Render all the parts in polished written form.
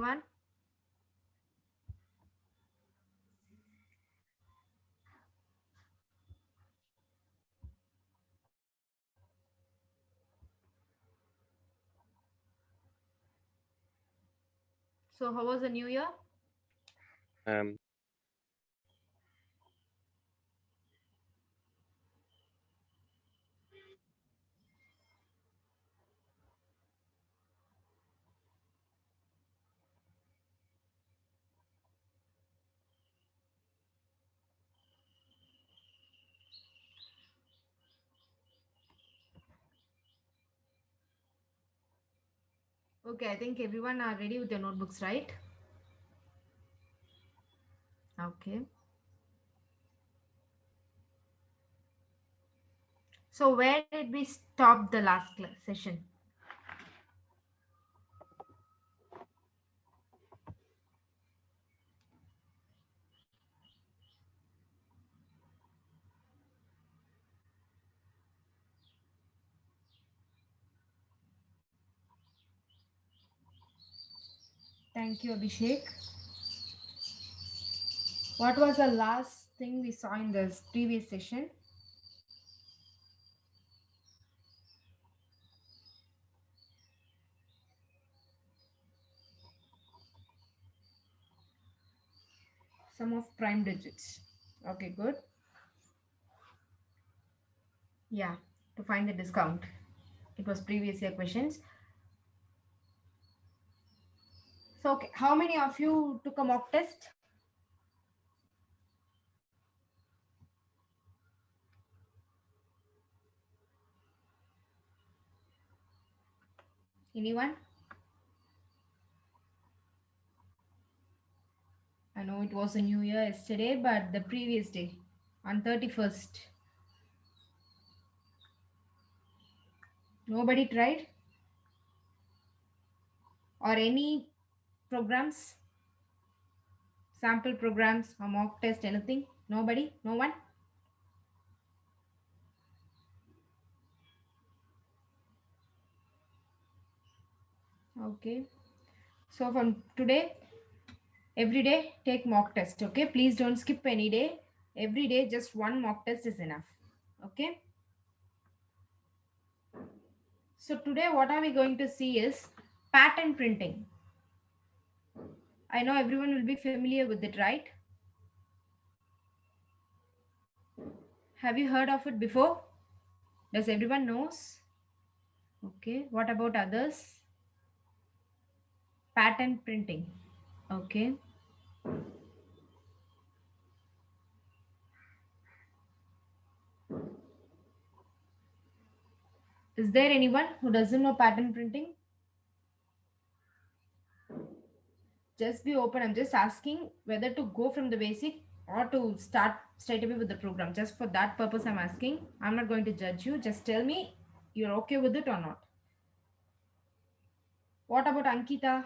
everyone. So, how was the new year? Um, Okay, I think everyone are ready with their notebooks, right? Okay. So, where did we stop the last session? Thank you, Abhishek. What was the last thing we saw in this previous session? Sum of prime digits. Okay, good. Yeah, to find the discount. It was previous year questions. So, okay, how many of you took a mock test? Anyone? I know it was a new year yesterday, but the previous day, on 31st, nobody tried? Or any programs, sample programs, or mock test, anything? Nobody? No one? Okay. So from today, every day take mock test. Okay. Please don't skip any day. Every day, just one mock test is enough. Okay. So today, what are we going to see is pattern printing. I know everyone will be familiar with it, right? Have you heard of it before? Does everyone knows? Okay. What about others? Pattern printing. Okay. Is there anyone who doesn't know pattern printing? Just be open. I'm just asking whether to go from the basic or to start straight away with the program. Just for that purpose, I'm asking. I'm not going to judge you. Just tell me you're okay with it or not. What about Ankita?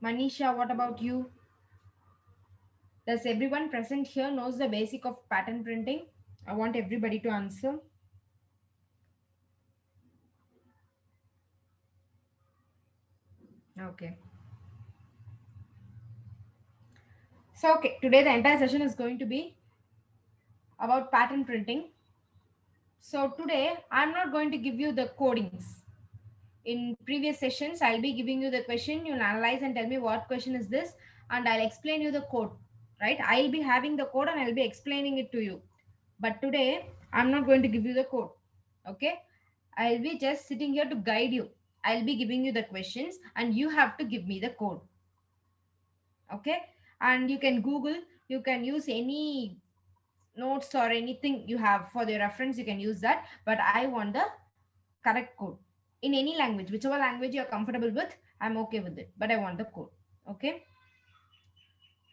Manisha, what about you? Does everyone present here knows the basic of pattern printing? I want everybody to answer. Okay. So, okay, today the entire session is going to be about pattern printing. So, today I'm not going to give you the codings. In previous sessions, I'll be giving you the question, you'll analyze and tell me what question is this, and I'll explain you the code, right? I'll be having the code and I'll be explaining it to you. But today, I'm not going to give you the code, okay? I'll be just sitting here to guide you. I'll be giving you the questions and you have to give me the code, okay? And you can Google, you can use any notes or anything you have for your reference, you can use that. But I want the correct code in any language, whichever language you're comfortable with. I'm okay with it, but I want the code. Okay.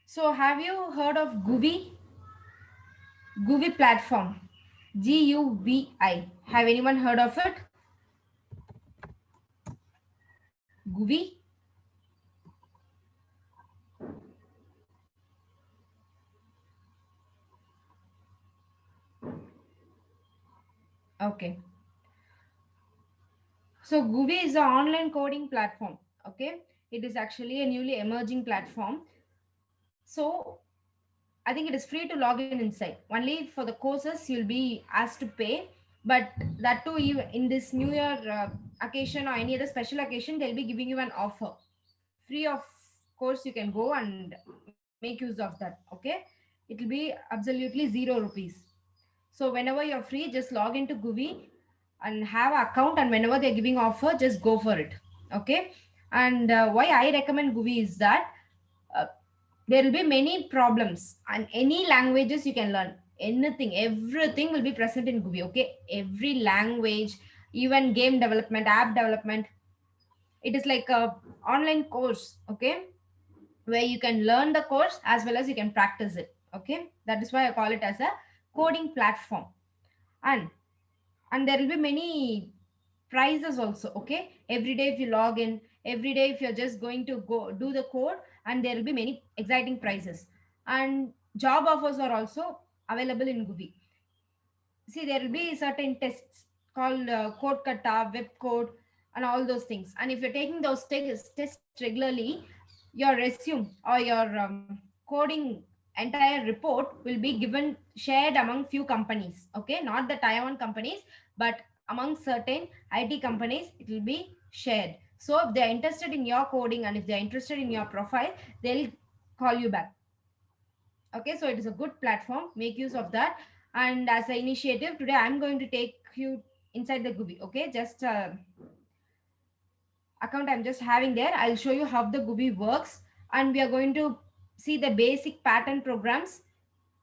So have you heard of Guvi platform? GUVI. Have anyone heard of it? Guvi. Okay. So Guvi is an online coding platform. Okay. It is actually a newly emerging platform. So I think it is free to log in inside. Only for the courses you'll be asked to pay. But that too, even in this New Year occasion or any other special occasion, they'll be giving you an offer. Free of course, you can go and make use of that. Okay. It will be absolutely 0 rupees. So whenever you're free, just log into Guvi and have an account. And whenever they're giving offer, just go for it. Okay. And why I recommend Guvi is that uh, there will be many problems and any languages you can learn. Anything, everything will be present in Guvi. Okay. Every language, even game development, app development. It is like a online course. Okay, where you can learn the course as well as you can practice it. Okay, that is why I call it as a coding platform. And and there will be many prizes also. Okay, every day if you log in, every day if you're just going to go do the code, and there will be many exciting prizes. And job offers are also available in Gubi. See, there will be certain tests called code kata, web code, and all those things. And if you're taking those tests regularly, your resume or your coding entire report will be given, shared among few companies. Okay, not the Taiwan companies, but among certain IT companies it will be shared. So if they're interested in your coding and if they're interested in your profile, they'll call you back. Okay, so it is a good platform, make use of that. And as an initiative today, I'm going to take you inside the Gubi. Okay, just account I'm just having there, I'll show you how the Gubi works. And we are going to see the basic pattern programs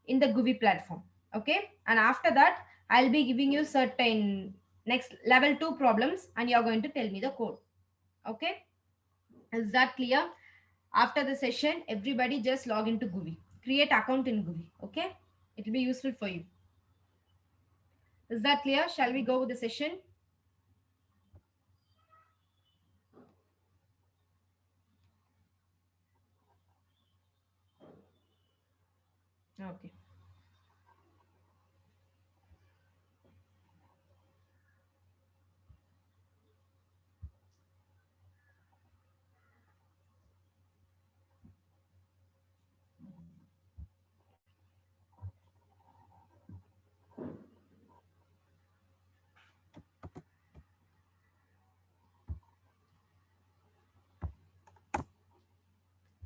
in the Gubi platform. Okay, and after that I'll be giving you certain next level 2 problems and you're going to tell me the code. Okay, is that clear? After the session, everybody just log into Guvi. Create account in Guvi. Okay? It will be useful for you. Is that clear? Shall we go with the session? Okay.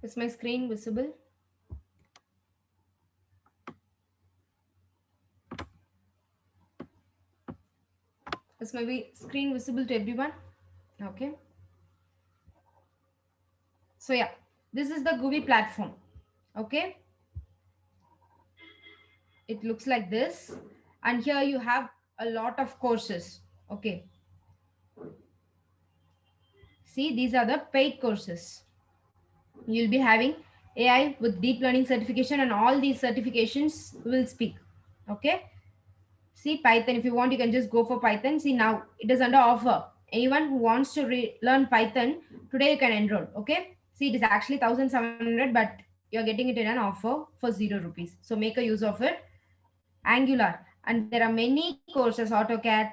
Is my screen visible? Is my screen visible to everyone? Okay. So yeah, this is the Guvi platform. Okay. It looks like this. And here you have a lot of courses. Okay. See, these are the paid courses. You'll be having AI with deep learning certification, and all these certifications will speak. Okay. See, Python, if you want, you can just go for Python. See, now it is under offer. Anyone who wants to learn Python, today you can enroll. Okay. See, it is actually 1700, but you're getting it in an offer for 0 rupees. So make a use of it. Angular. And there are many courses, AutoCAD,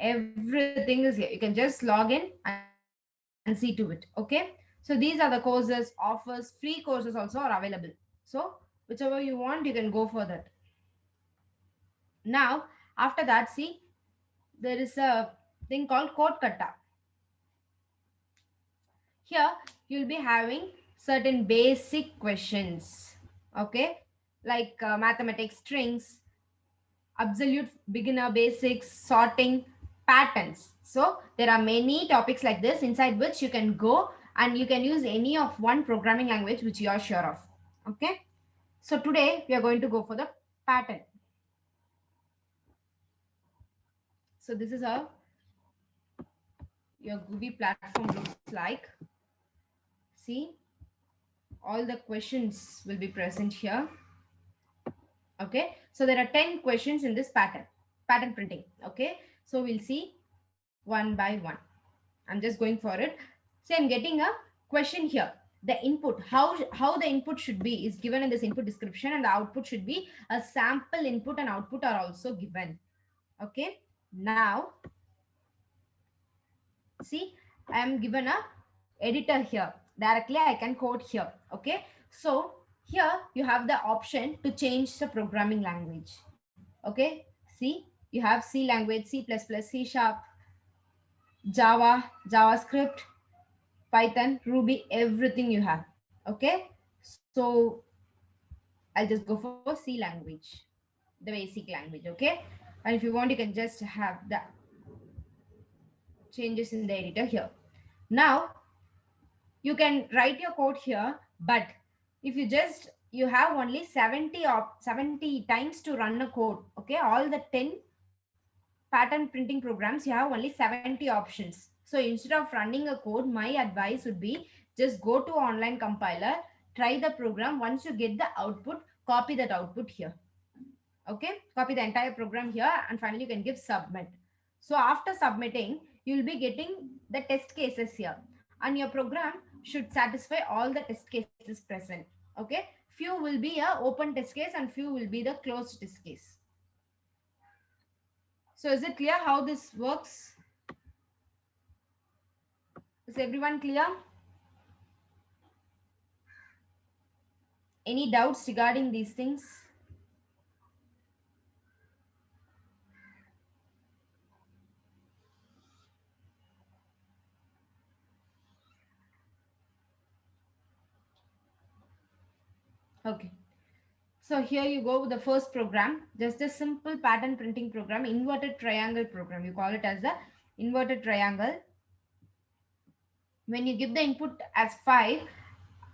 everything is here. You can just log in and see to it. Okay. So these are the courses, offers, free courses also are available. So whichever you want, you can go for that. Now, after that, see, there is a thing called code kata. Here you'll be having certain basic questions. Okay, like mathematics, strings, absolute beginner basics, sorting, patterns. So there are many topics like this inside which you can go and you can use any of one programming language which you are sure of. Okay, so today we are going to go for the pattern. So this is how your Google platform looks like. See, all the questions will be present here. Okay, so there are 10 questions in this pattern printing. Okay, so we'll see one by one. I'm just going for it. See, I'm getting a question here. The input, how the input should be is given in this input description, and the output should be a sample input and output are also given. Okay, Now, see, I am given a editor here. Directly I can code here. Okay. So here you have the option to change the programming language. Okay. See, you have C language, C++, C sharp, Java, JavaScript, Python, Ruby, everything you have. Okay. So I'll just go for C language, the basic language. Okay. And if you want, you can just have the changes in the editor here. Now you can write your code here, but if you have only 70 times to run a code. Okay, all the 10 pattern printing programs, you have only 70 options. So instead of running a code, my advice would be just go to online compiler, try the program. Once you get the output, copy that output here. Okay, copy the entire program here, and finally you can give submit. So after submitting, you will be getting the test cases here, and your program should satisfy all the test cases present. Okay, few will be a open test case and few will be the closed test case. So is it clear how this works? Is everyone clear? Any doubts regarding these things? Okay. So here you go with the first program, just a simple pattern printing program, inverted triangle program. You call it as the inverted triangle. When you give the input as 5,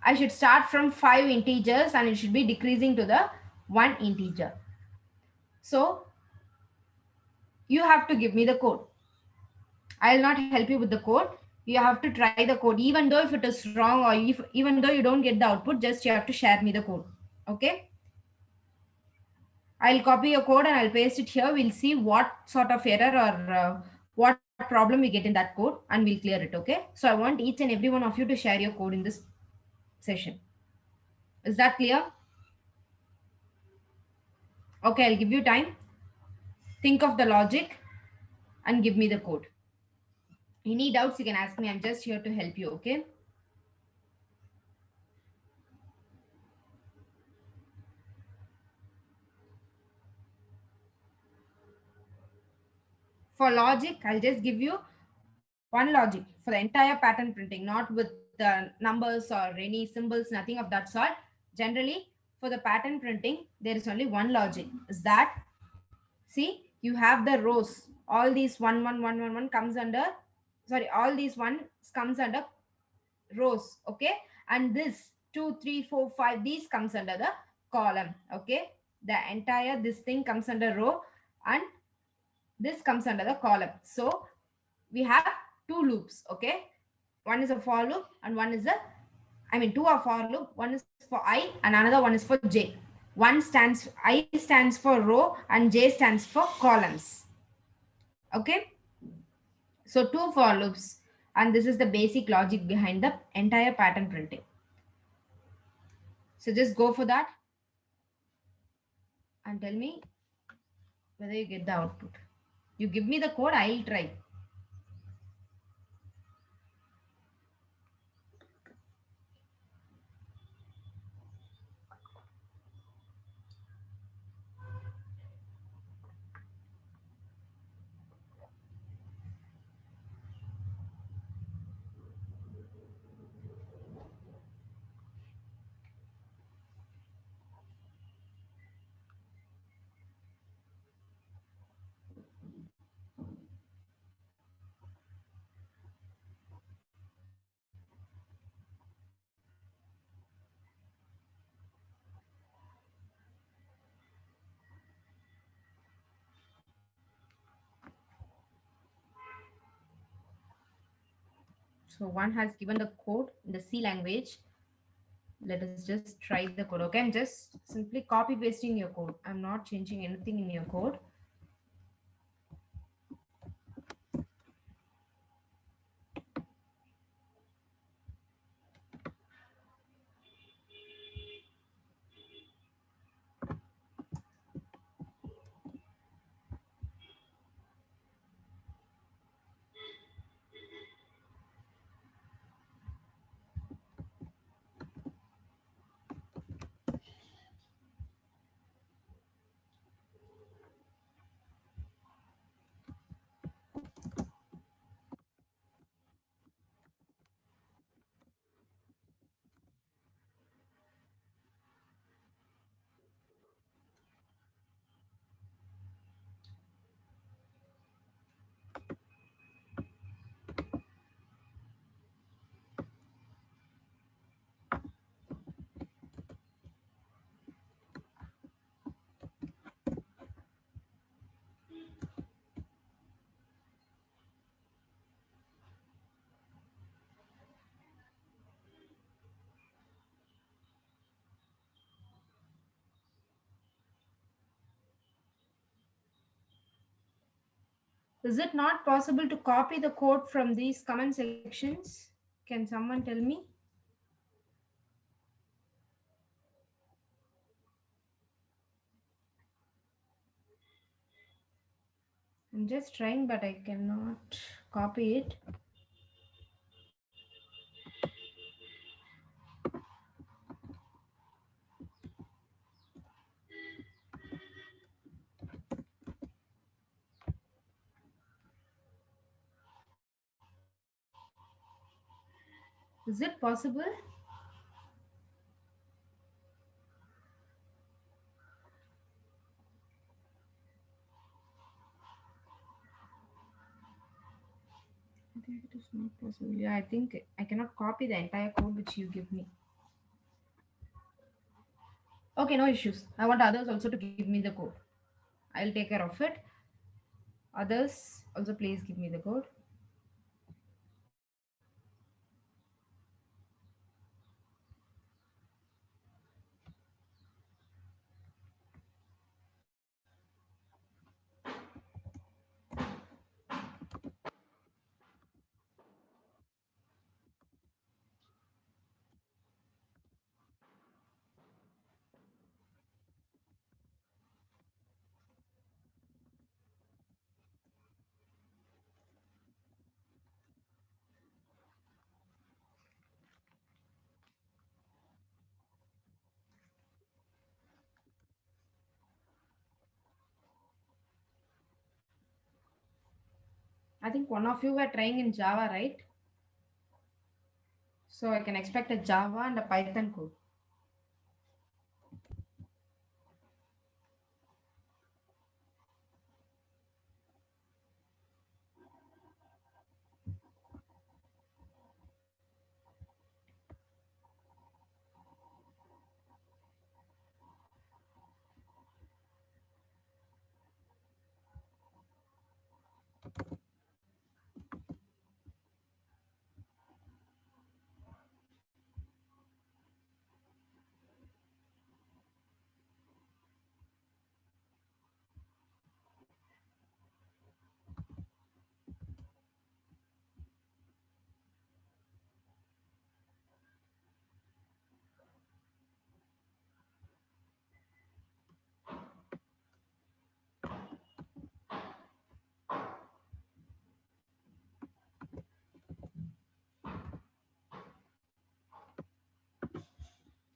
I should start from 5 integers and it should be decreasing to the 1 integer. So you have to give me the code. I will not help you with the code. You have to try the code. Even though if it is wrong, or if even though you don't get the output, just you have to share me the code. Okay. I'll copy your code and I'll paste it here. We'll see what sort of error or what problem we get in that code, and we'll clear it. Okay. So I want each and every one of you to share your code in this session. Is that clear? Okay. I'll give you time. Think of the logic and give me the code. Any doubts you can ask me. I'm just here to help you. Okay. For logic, I'll just give you one logic for the entire pattern printing, not with numbers or any symbols, nothing of that sort. Generally, for the pattern printing, there is only one logic. Is that, see, you have the rows. All these one comes under, sorry, all these ones comes under rows. Okay, and this 2, 3, 4, 5, these comes under the column. Okay, the entire this thing comes under row, and this comes under the column. So we have two loops. Okay, one is a for loop and one is a, I mean two are for loop. One is for I and another one is for j. I stands for row and j stands for columns. Okay, so two for loops, and this is the basic logic behind the entire pattern printing. So just go for that and tell me whether you get the output. You give me the code, I'll try. So one has given the code in the C language. Let us just try the code. Okay, I'm just simply copy pasting your code. I'm not changing anything in your code. Is it not possible to copy the code from these comment sections? Can someone tell me? I'm just trying, but I cannot copy it. Is it possible? I think it is not possible. Yeah, I think I cannot copy the entire code which you give me. Okay, no issues. I want others also to give me the code. I'll take care of it. Others also please give me the code. I think one of you were trying in Java, right? So I can expect a Java and a Python code.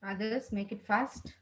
Others make it fast.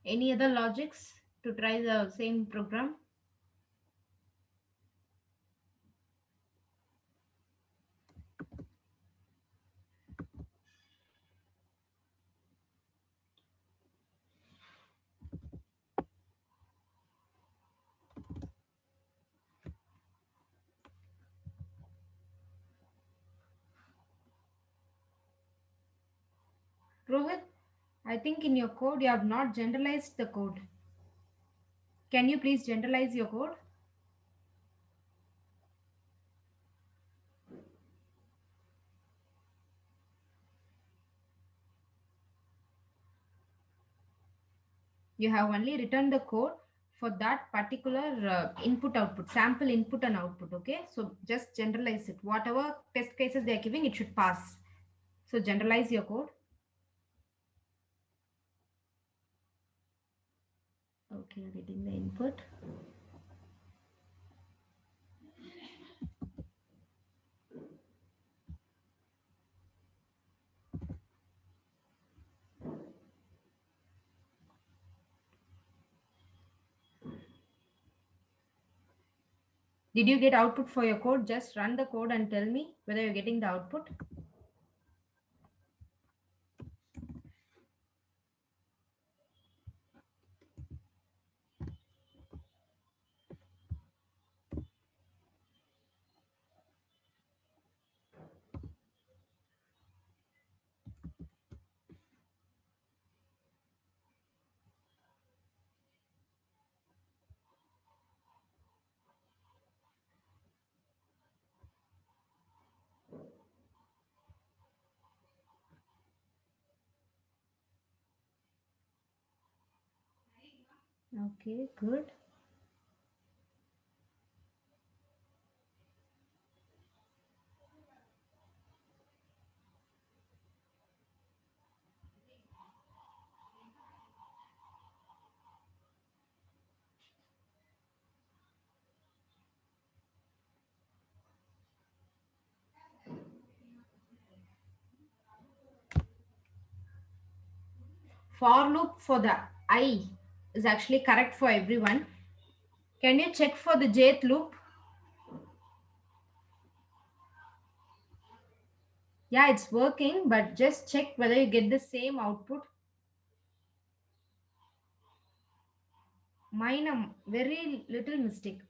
Any other logics to try the same program? Rohit, I think in your code you have not generalized the code. Can you please generalize your code? You have only written the code for that particular input output, sample input and output. Okay, so just generalize it. Whatever test cases they are giving, it should pass. So generalize your code. Okay, you're getting the input. Did you get output for your code? Just run the code and tell me whether you're getting the output. Okay, good. For loop for the I is actually correct for everyone. Can you check for the jth loop? Yeah, it's working, but just check whether you get the same output. Minor, very little mistake,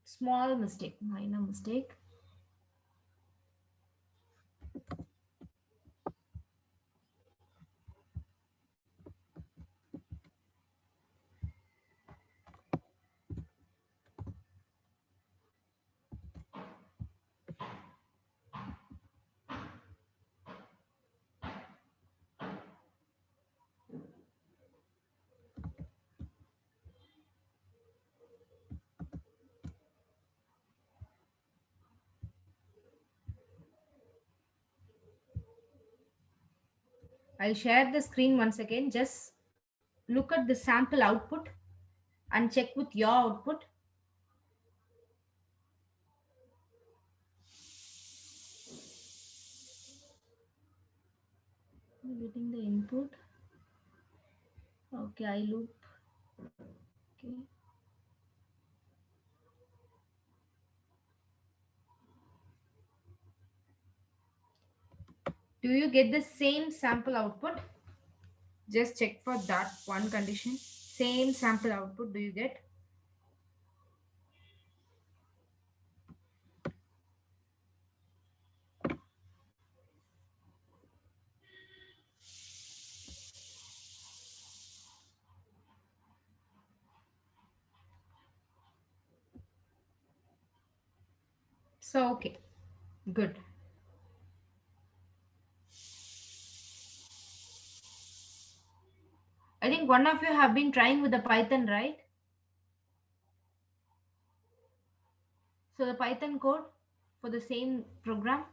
small mistake, minor mistake. I'll share the screen once again. Just look at the sample output and check with your output. Getting the input. Okay, I loop. Okay. Do you get the same sample output? Just check for that one condition. Same sample output do you get? So, okay, good. I think one of you have been trying with the Python, right? So the Python code for the same program.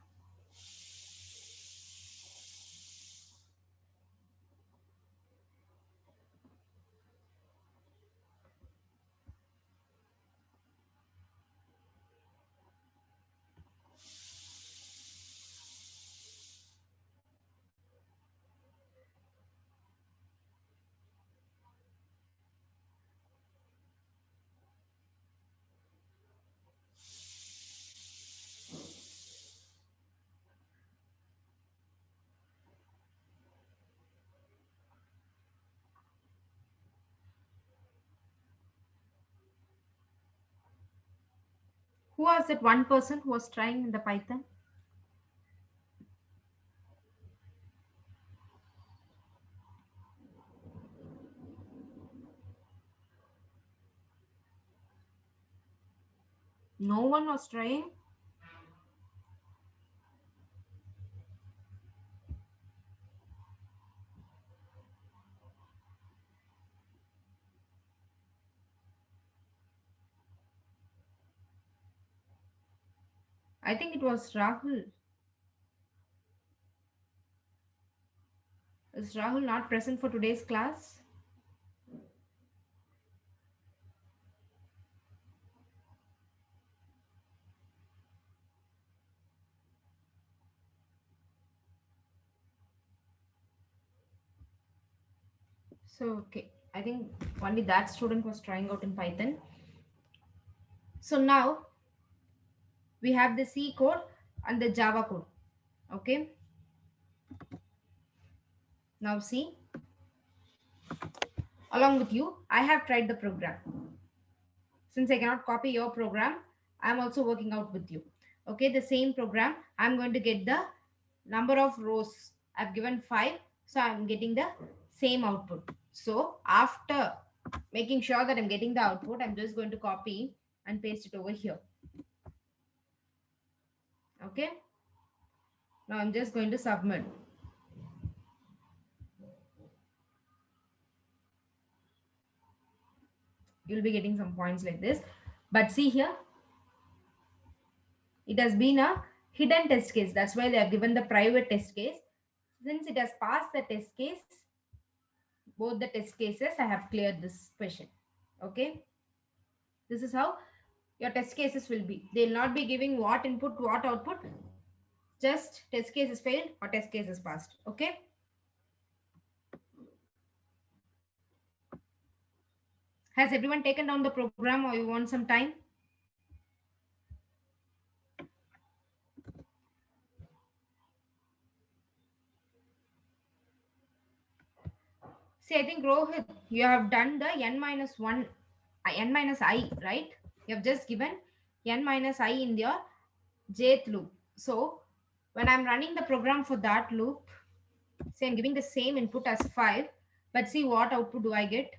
Who was that one person who was trying in the Python? No one was trying. I think it was Rahul. Is Rahul not present for today's class? So, okay. I think only that student was trying out in Python. So now we have the C code and the Java code. Okay. Now see, along with you, I have tried the program. Since I cannot copy your program, I am also working out with you. Okay, the same program, I'm going to get the number of rows. I've given 5, so I'm getting the same output. So after making sure that I'm getting the output, I'm just going to copy and paste it over here. Okay, now I'm just going to submit. You'll be getting some points like this. But see here, it has been a hidden test case. That's why they have given the private test case. Since it has passed the test case, both the test cases, I have cleared this question. Okay, this is how your test cases will be. They will not be giving what input, what output. Just test case is failed or test case is passed. Okay. Has everyone taken down the program or you want some time? See, I think Rohit, you have done the n minus 1, n minus I, right? You have just given n minus I in your jth loop. So when I'm running the program for that loop, say I'm giving the same input as 5, but see what output do I get?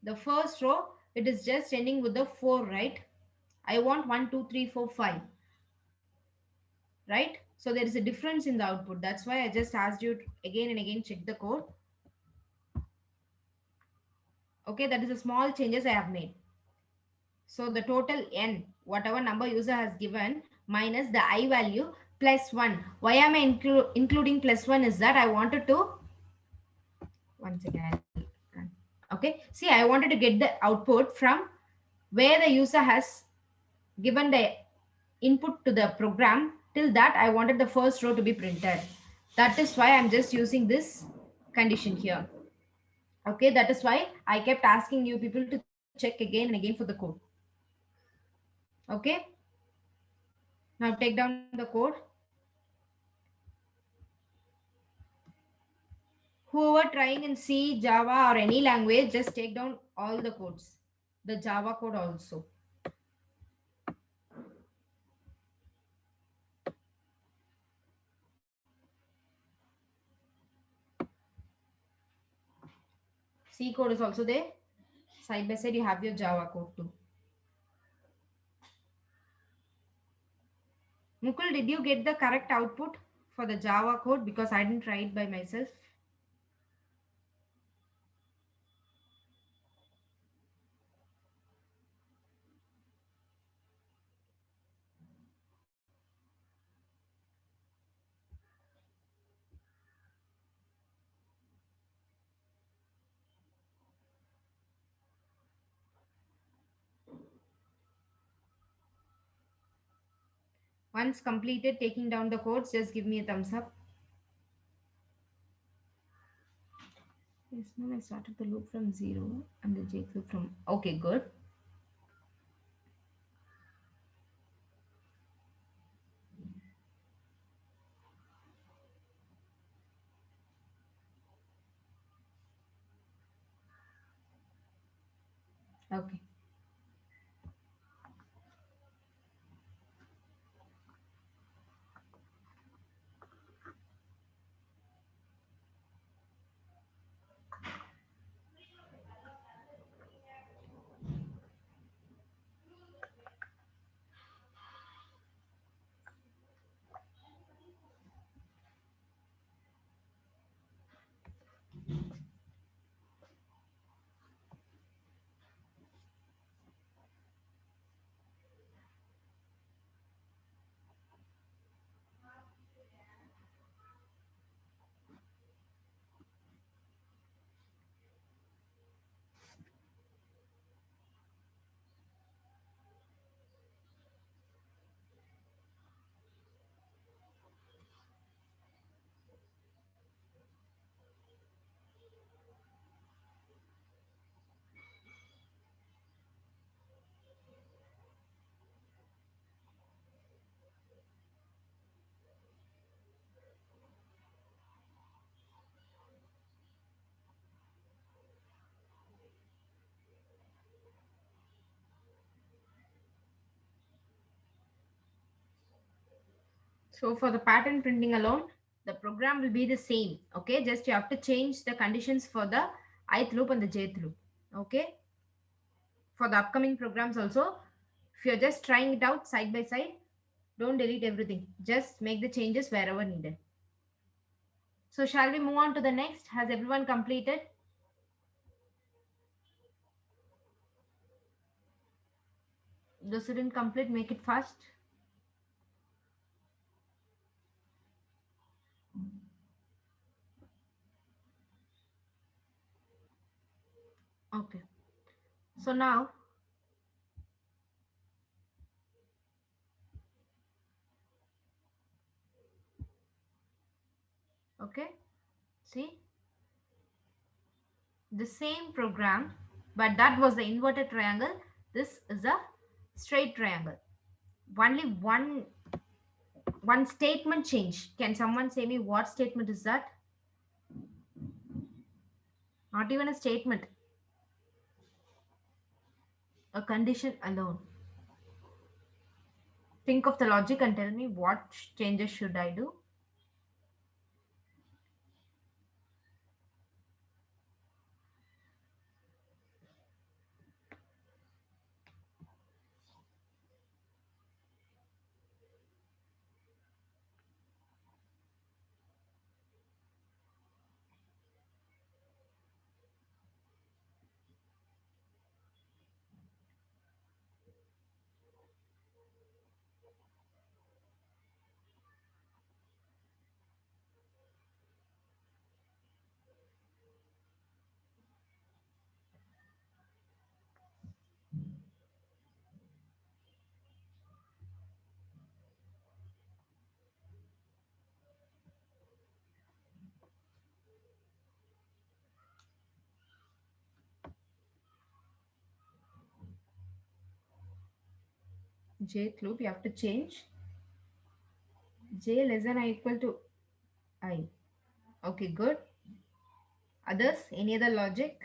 The first row, it is just ending with the 4, right? I want 1, 2, 3, 4, 5, right? So there is a difference in the output. That's why I just asked you to again and again check the code. Okay, that is the small changes I have made. So the total n, whatever number user has given, minus the I value plus 1. Why am I including plus 1 is that I wanted to, once again, okay, see, I wanted to get the output from where the user has given the input to the program. Till that I wanted the first row to be printed. That is why I'm just using this condition here. Okay, that is why I kept asking you people to check again and again for the code. Okay, now take down the code. Whoever trying in C, Java or any language, just take down all the codes, the Java code also. C code is also there. Side by side you have your Java code too. Mukul, did you get the correct output for the Java code? Because I didn't try it by myself. Once completed taking down the codes, just give me a thumbs up. Yes, now I started the loop from 0 and the J loop from. Okay, good. Okay. So for the pattern printing alone, the program will be the same. Okay, just you have to change the conditions for the ith loop and the jth loop. Okay, for the upcoming programs also, if you're just trying it out side by side, don't delete everything. Just make the changes wherever needed. So shall we move on to the next? Has everyone completed? Those who didn't complete, make it fast. Okay. So now, okay, see the same program, but that was the inverted triangle. This is a straight triangle. Only one statement change. Can someone say me what statement is that? Not even a statement, a condition alone. Think of the logic and tell me what changes should I do. Jth loop, you have to change j less than or equal to I. Okay, good. Others, any other logic?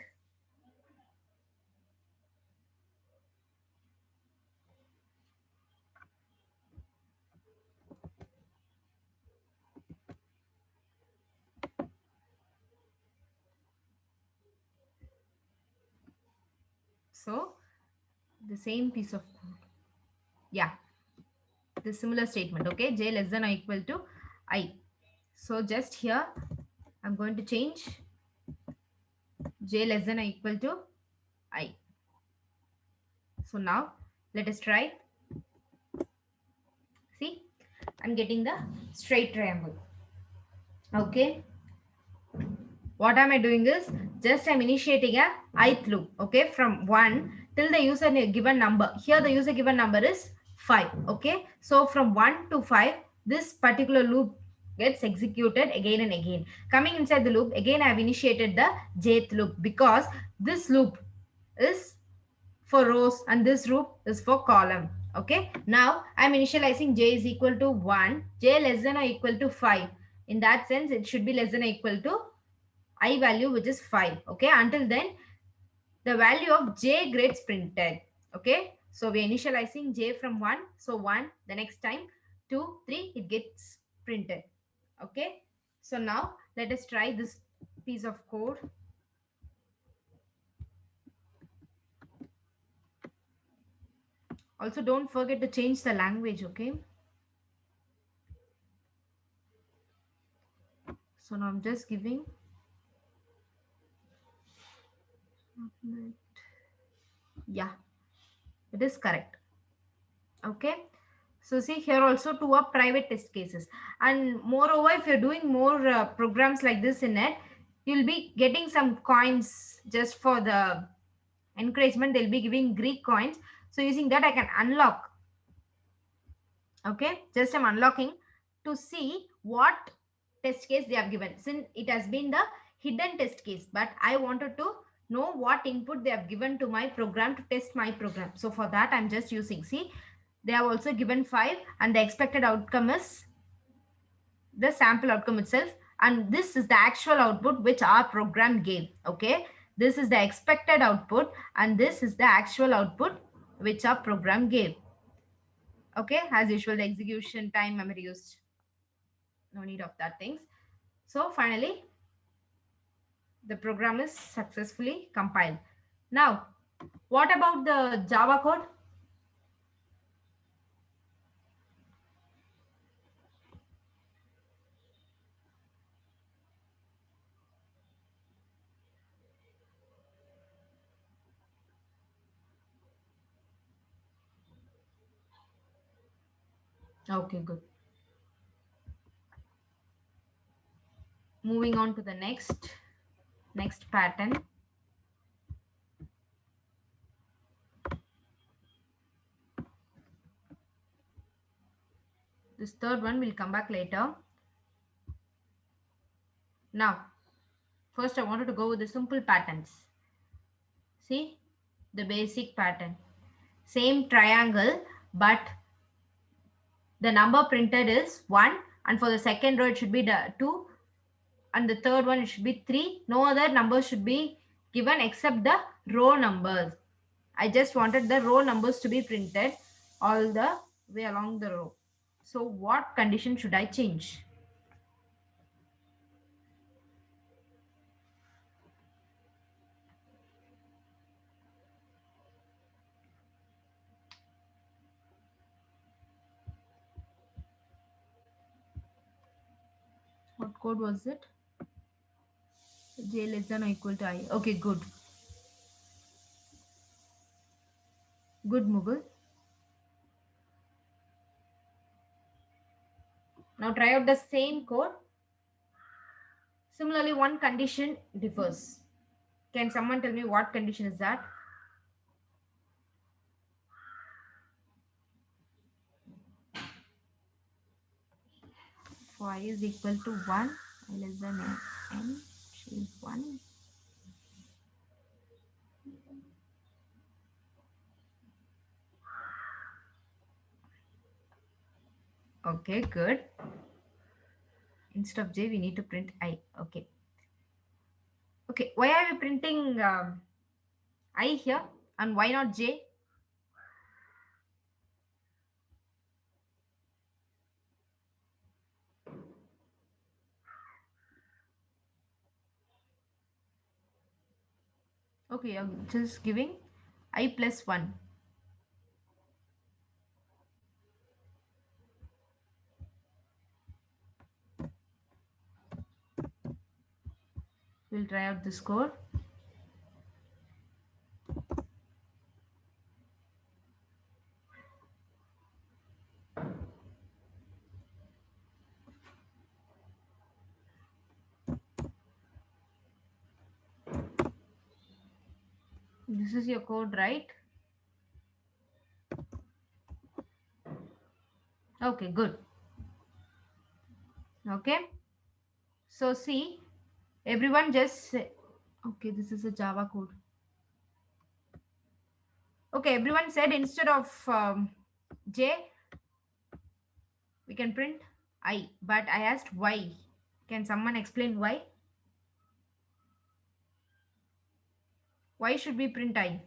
So the same piece of code. Yeah, the similar statement. Okay, j less than or equal to I. So just here, I'm going to change j less than or equal to I. So now let us try. See, I'm getting the straight triangle. Okay, what am I doing is just I'm initiating a ith loop. Okay, from 1 till the user given number. Here the user given number is 5. Okay, so from 1 to 5, this particular loop gets executed again and again. Coming inside the loop, again I have initiated the jth loop because this loop is for rows and this loop is for column. Okay, now I'm initializing j is equal to 1, j less than or equal to 5. In that sense, it should be less than or equal to I value, which is 5. Okay, until then the value of j gets printed. Okay, so we're initializing j from 1, so 1, the next time 2, 3, it gets printed. Okay, so now let us try this piece of code. Also, don't forget to change the language. Okay, so now I'm just giving, yeah, it is correct. Okay, so see here also two are private test cases, and moreover if you're doing more programs like this in it, you'll be getting some coins just for the encouragement. They'll be giving Greek coins, so using that I can unlock. Okay, just I'm unlocking to see what test case they have given, since it has been the hidden test case, but I wanted to know what input they have given to my program to test my program. So for that I'm just using, see, they have also given 5 and the expected outcome is the sample outcome itself, and this is the actual output which our program gave. Okay, this is the expected output and this is the actual output which our program gave. Okay, as usual, the execution time, memory used. No need of that things. So finally, the program is successfully compiled. Now, what about the Java code? Okay, good. Moving on to the next pattern. This third one will come back later. Now, first I wanted to go with the simple patterns. See, the basic pattern. Same triangle, but the number printed is 1, and for the second row it should be 2, and the third one it should be 3. No other numbers should be given except the row numbers. I just wanted the row numbers to be printed all the way along the row. So what condition should I change? What code was it? J less than or equal to I. Okay, good. Good, Mughal. Now try out the same code. Similarly, one condition differs. Can someone tell me what condition is that? For I is equal to 1, I less than n, she is 1. Okay, good. Instead of j, we need to print I. Okay. Okay, why are we printing I here and why not j? Okay, I'm just giving I plus 1. We'll try out this code. This is your code, right? Okay, good. Okay. So see, everyone just say, okay, this is a Java code. Okay, everyone said instead of j, we can print I, but I asked why. Can someone explain why? Why should we print I?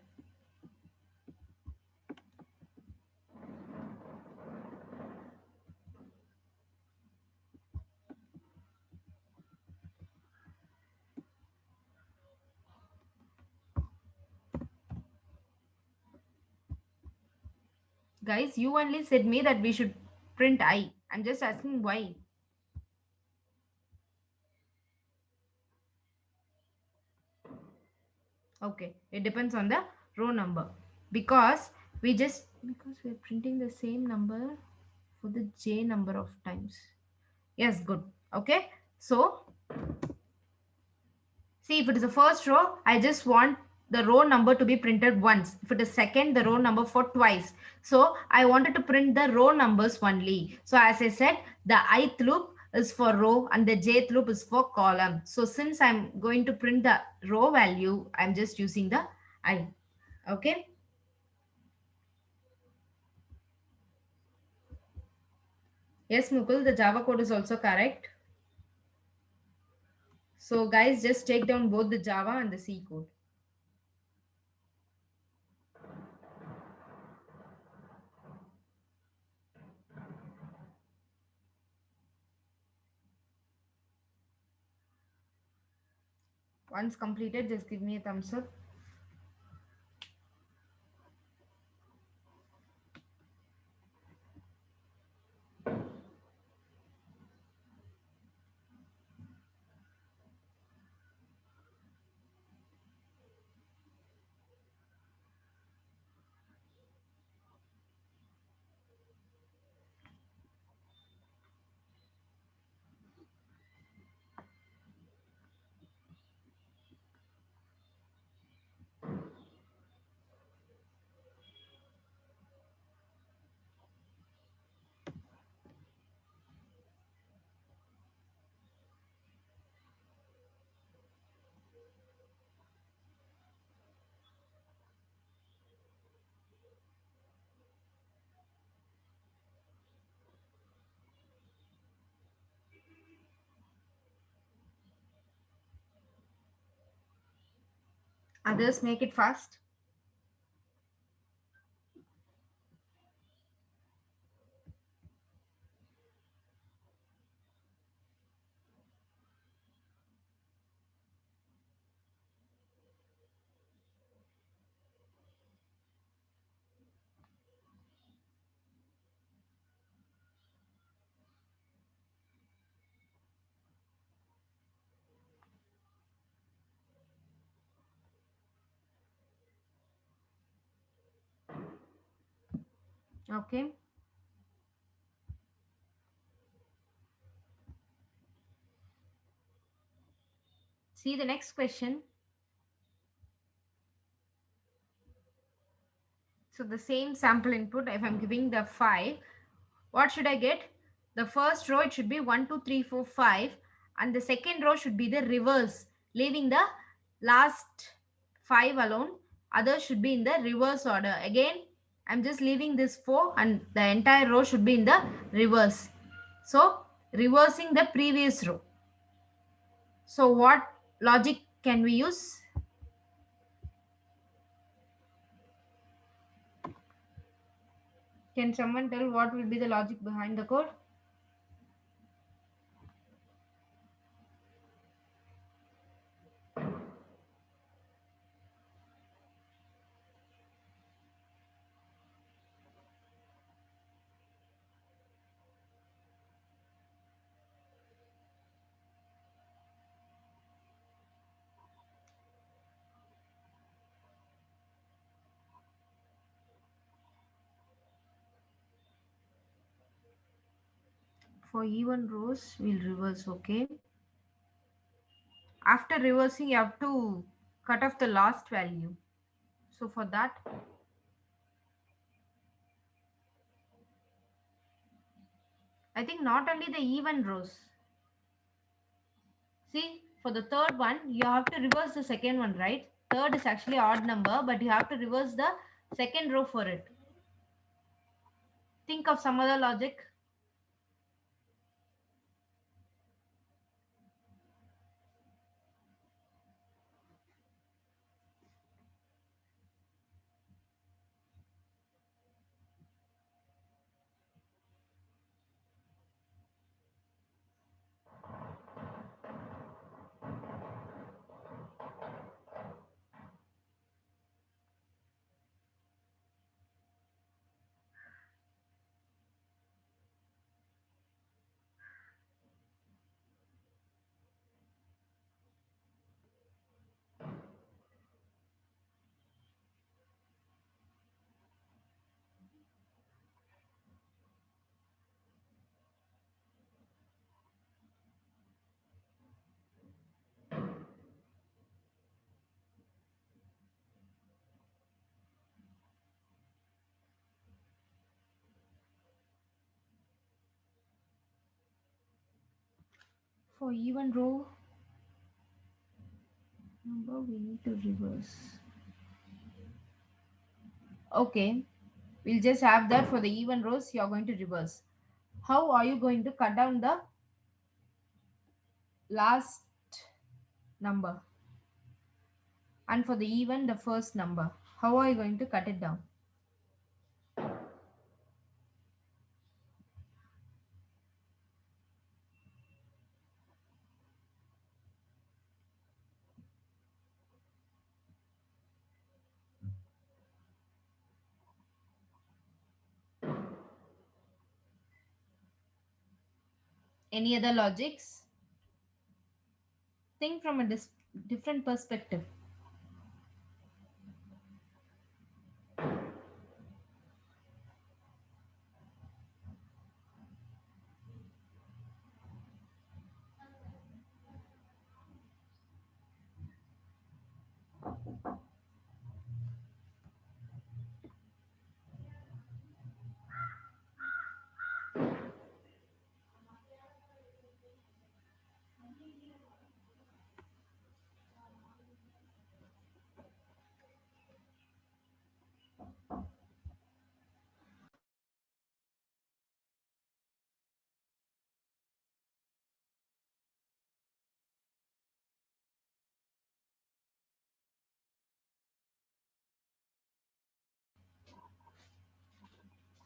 Guys, you only said me that we should print I. I'm just asking why. Okay, it depends on the row number. Because because we're printing the same number for the j number of times. Yes, good. Okay. So see, if it is the first row, I just want the row number to be printed once. If it is second, the row number for twice. So I wanted to print the row numbers only. So as I said, the ith loop is for row and the jth loop is for column. So since I'm going to print the row value, I'm just using the I. Okay. Yes, Mukul, the Java code is also correct. So guys, just take down both the Java and the C code. Once completed, just give me a thumbs up. Others, make it fast. Okay. See the next question. So the same sample input, if I'm giving the 5, what should I get? The first row, it should be 1, 2, 3, 4, 5, and the second row should be the reverse, leaving the last 5 alone. Others should be in the reverse order. Again, I'm just leaving this 4 and the entire row should be in the reverse. So reversing the previous row. So what logic can we use? Can someone tell what will be the logic behind the code? For even rows, we'll reverse, okay? After reversing, you have to cut off the last value. So for that, I think not only the even rows. See, for the third one, you have to reverse the second one, right? Third is actually odd number, but you have to reverse the second row for it. Think of some other logic. For even row number, we need to reverse. Okay, we'll just have that for the even rows, you're going to reverse. How are you going to cut down the last number? And for the even, the first number. How are you going to cut it down? Any other logics? Think from a different perspective.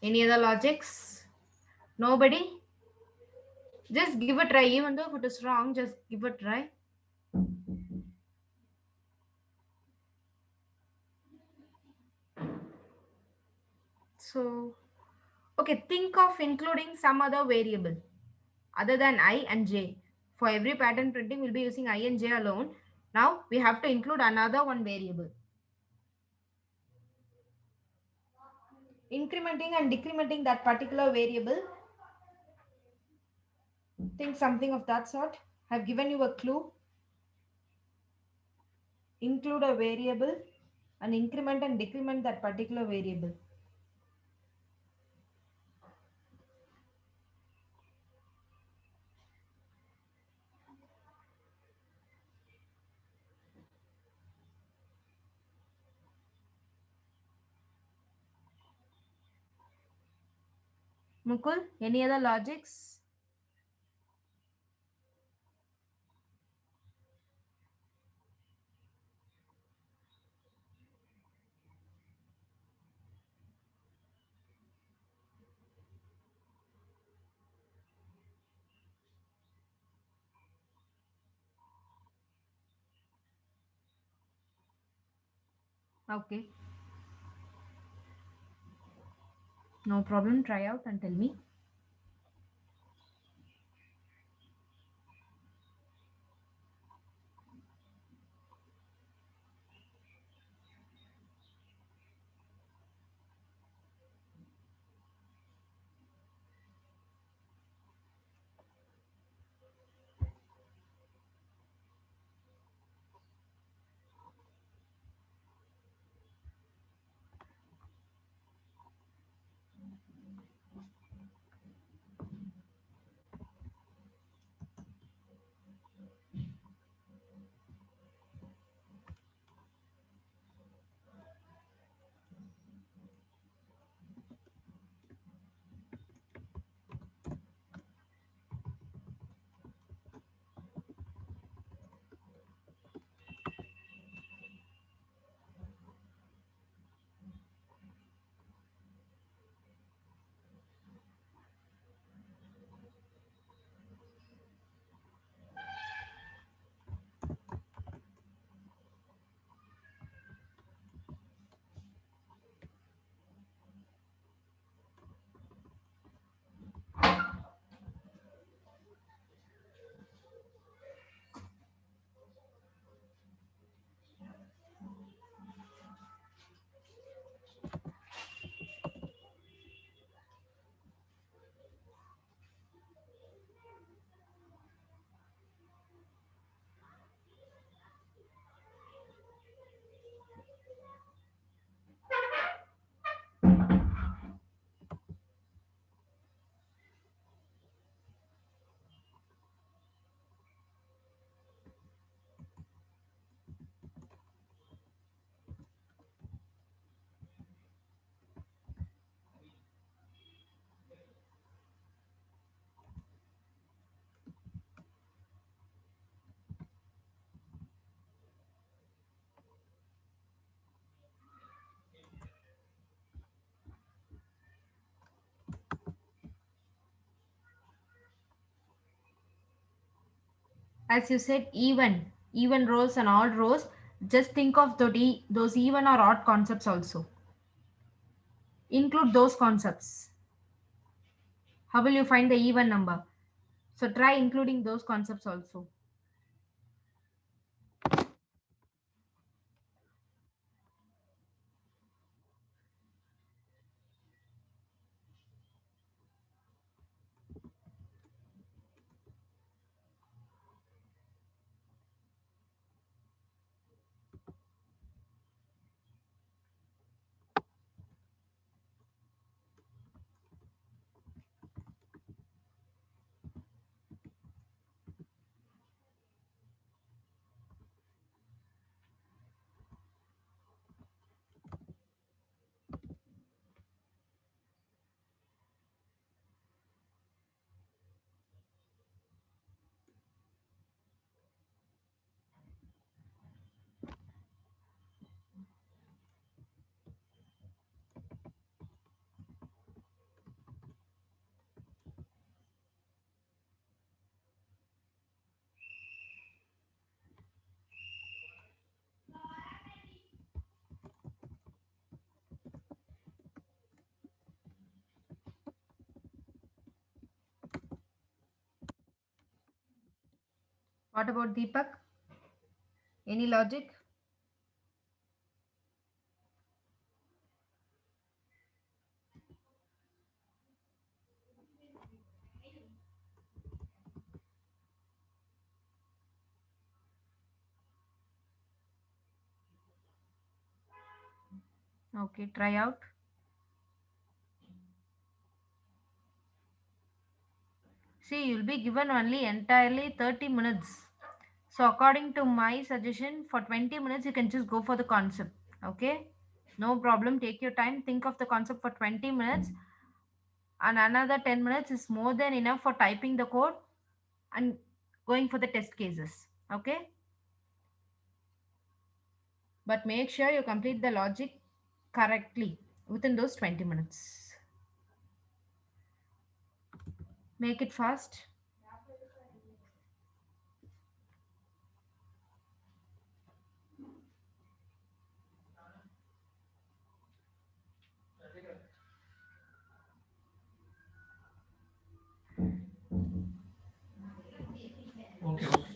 Any other logics? Nobody? Just give a try. Even though if it is wrong, just give a try. So, okay, think of including some other variable other than I and J. For every pattern printing, we'll be using I and J alone. Now, we have to include another one variable. Incrementing and decrementing that particular variable. Think something of that sort. I've given you a clue. Include a variable and increment and decrement that particular variable. Mukul, any other logics? Okay, no problem. Try out and tell me. As you said, even rows and odd rows. Just think of those even or odd concepts also. Include those concepts. How will you find the even number? So try including those concepts also. What about Deepak? Any logic? Okay, try out. See, you'll be given only entirely 30 minutes. So, according to my suggestion, for 20 minutes, you can just go for the concept. Okay? No problem. Take your time. Think of the concept for 20 minutes. And another 10 minutes is more than enough for typing the code and going for the test cases. Okay? But make sure you complete the logic correctly within those 20 minutes. Make it fast. Okay, okay.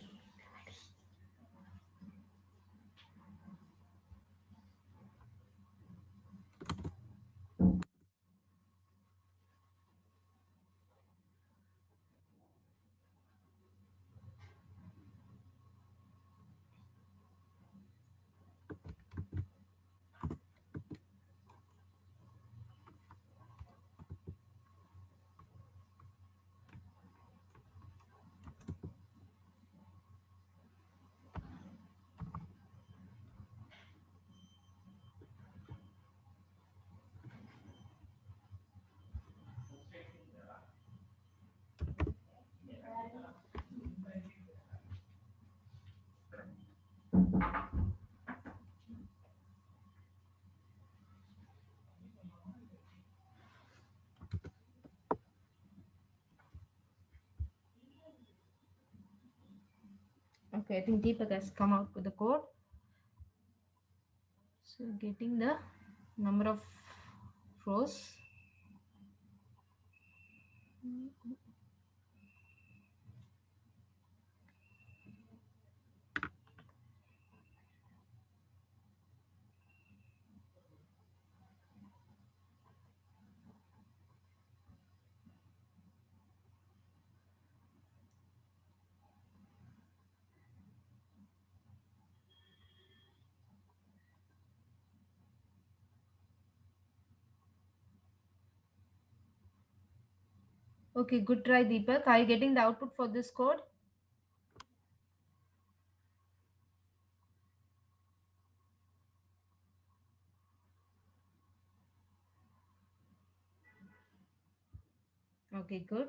Okay, I think Deepak has come out with the code. So, getting the number of rows. Okay, good try, Deepak. Are you getting the output for this code? Okay, good.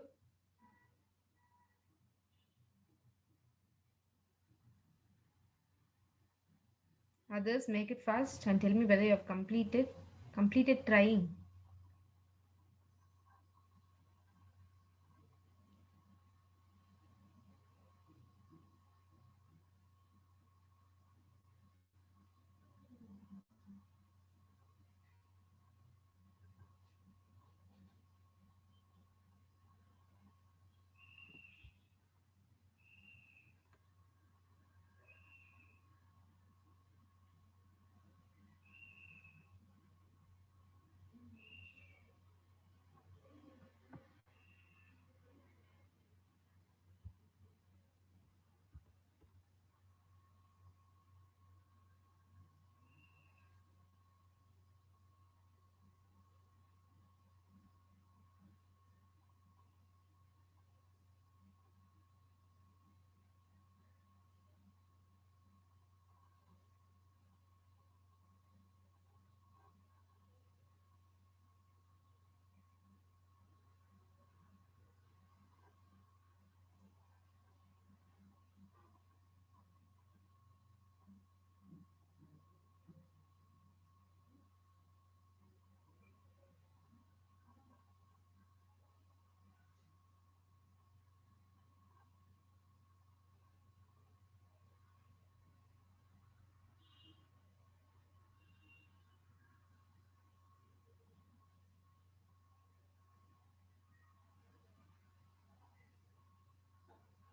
Others, make it fast and tell me whether you have completed trying.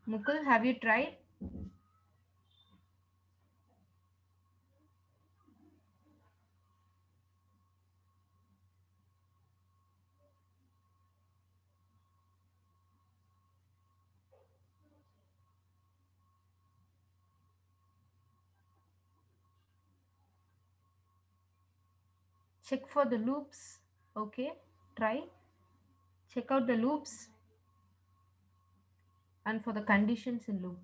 Mukul, have you tried? Check for the loops. Okay, try. Check out the loops and for the conditions in loop.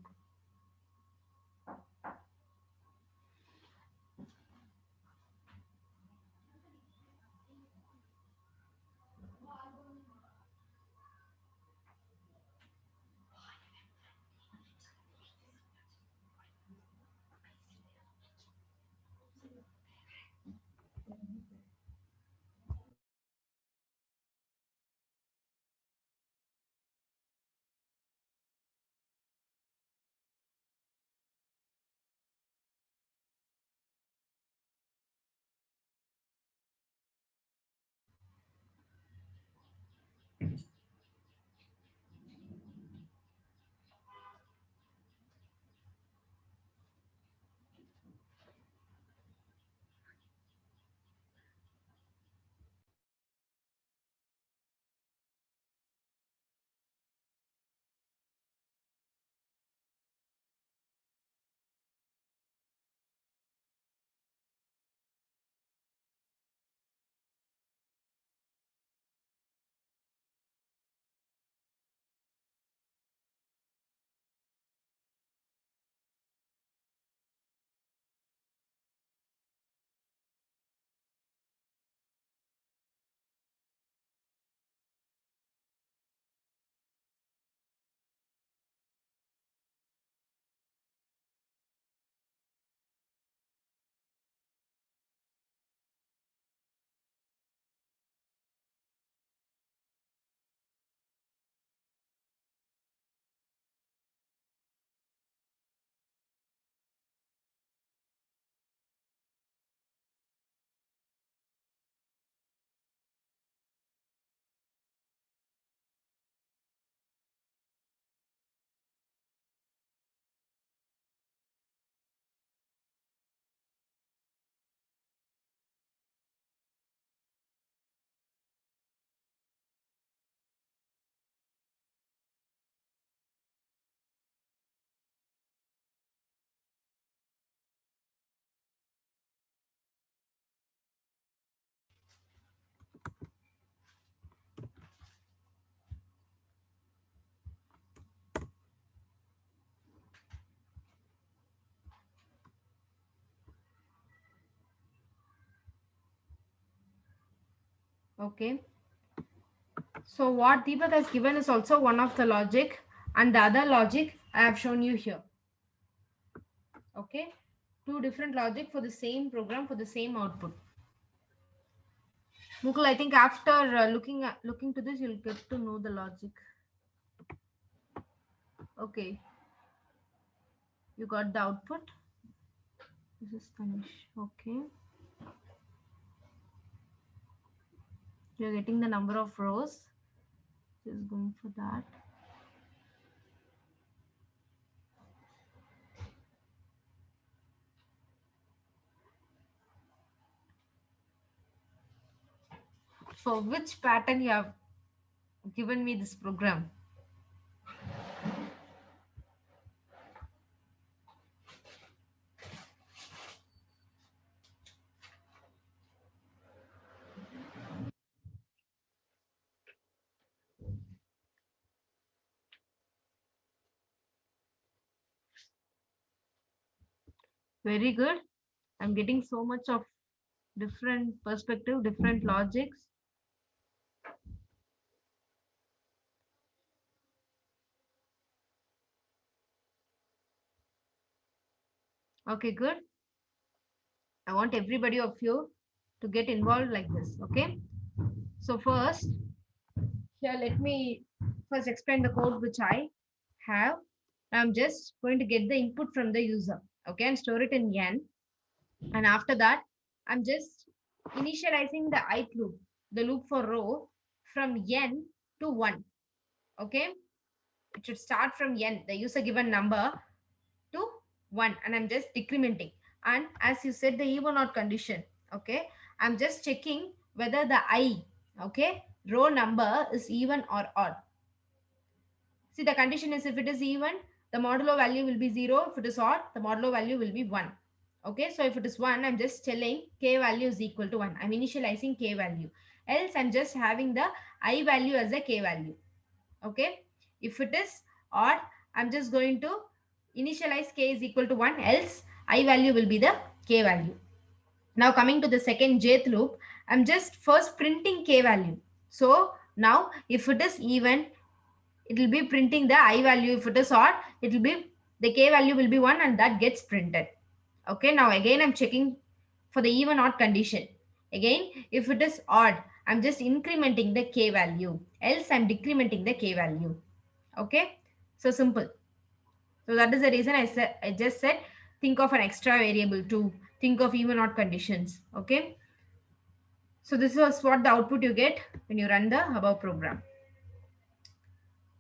Okay. So what Deepak has given is also one of the logic, and the other logic I have shown you here. Okay. Two different logic for the same program for the same output. Mukul, I think after looking to this, you'll get to know the logic. Okay, you got the output. This is Tanish. Okay, you're getting the number of rows. Just going for that. For which pattern you have given me this program? Very good. I'm getting so much of different perspective, different logics. Okay, good. I want everybody of you to get involved like this. Okay. So first, here let me first explain the code which I have. I'm just going to get the input from the user. Okay, and store it in N. And after that, I'm just initializing the ith loop, the loop for row from N to 1. Okay. It should start from n, the user given number, to 1, and I'm just decrementing. And as you said, the even odd condition, okay, I'm just checking whether the I, okay, row number is even or odd. See, the condition is, if it is even, the modulo value will be 0. If it is odd, the modulo value will be 1. Okay, so if it is 1, I'm just telling k value is equal to 1. I'm initializing k value. Else, I'm just having the I value as a k value. Okay, if it is odd, I'm just going to initialize k is equal to 1. Else, I value will be the k value. Now coming to the second jth loop, I'm just first printing k value. So now if it is even, it will be printing the I value. If it is odd, it will be, the k value will be 1, and that gets printed. Okay, now again I'm checking for the even odd condition. Again, if it is odd, I'm just incrementing the k value. Else I'm decrementing the k value. Okay, so simple. So that is the reason I just said think of an extra variable to think of even odd conditions. Okay, so this was what the output you get when you run the above program.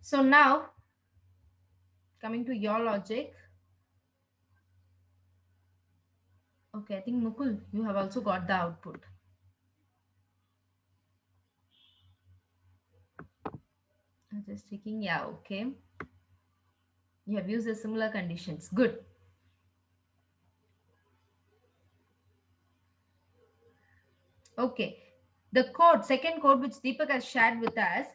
So now coming to your logic. Okay, I think Mukul, you have also got the output. I'm just checking. Yeah, okay. You have used the similar conditions. Good. Okay. The code, second code which Deepak has shared with us.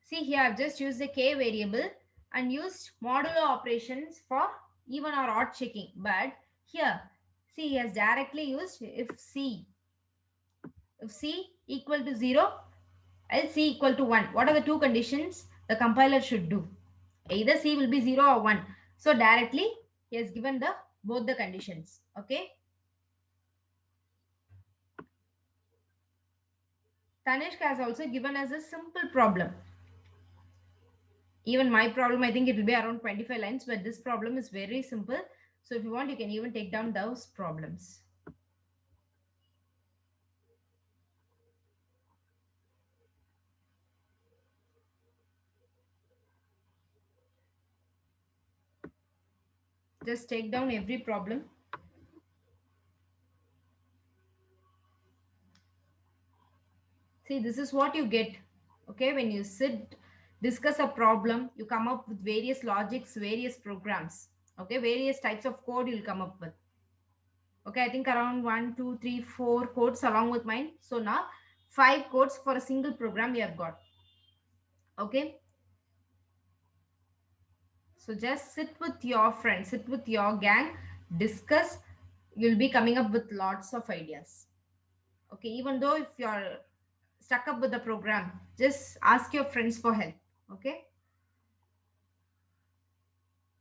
See here, I've just used the k variable and used modulo operations for even or odd checking. But here, see, he has directly used if c equal to 0, else c equal to 1. What are the two conditions the compiler should do? Either c will be 0 or 1. So directly he has given the both the conditions. Okay. Tanishk has also given us a simple problem. Even my problem, I think it will be around 25 lines, but this problem is very simple. So if you want, you can even take down those problems. Just take down every problem. See, this is what you get. Okay, when you sit, discuss a problem, you come up with various logics, various programs. Okay, various types of code you'll come up with. Okay, I think around 1, 2, 3, 4 codes along with mine. So now 5 codes for a single program we have got. Okay, so just sit with your friends, sit with your gang, discuss. You'll be coming up with lots of ideas. Okay, even though if you're stuck up with the program, just ask your friends for help. Okay,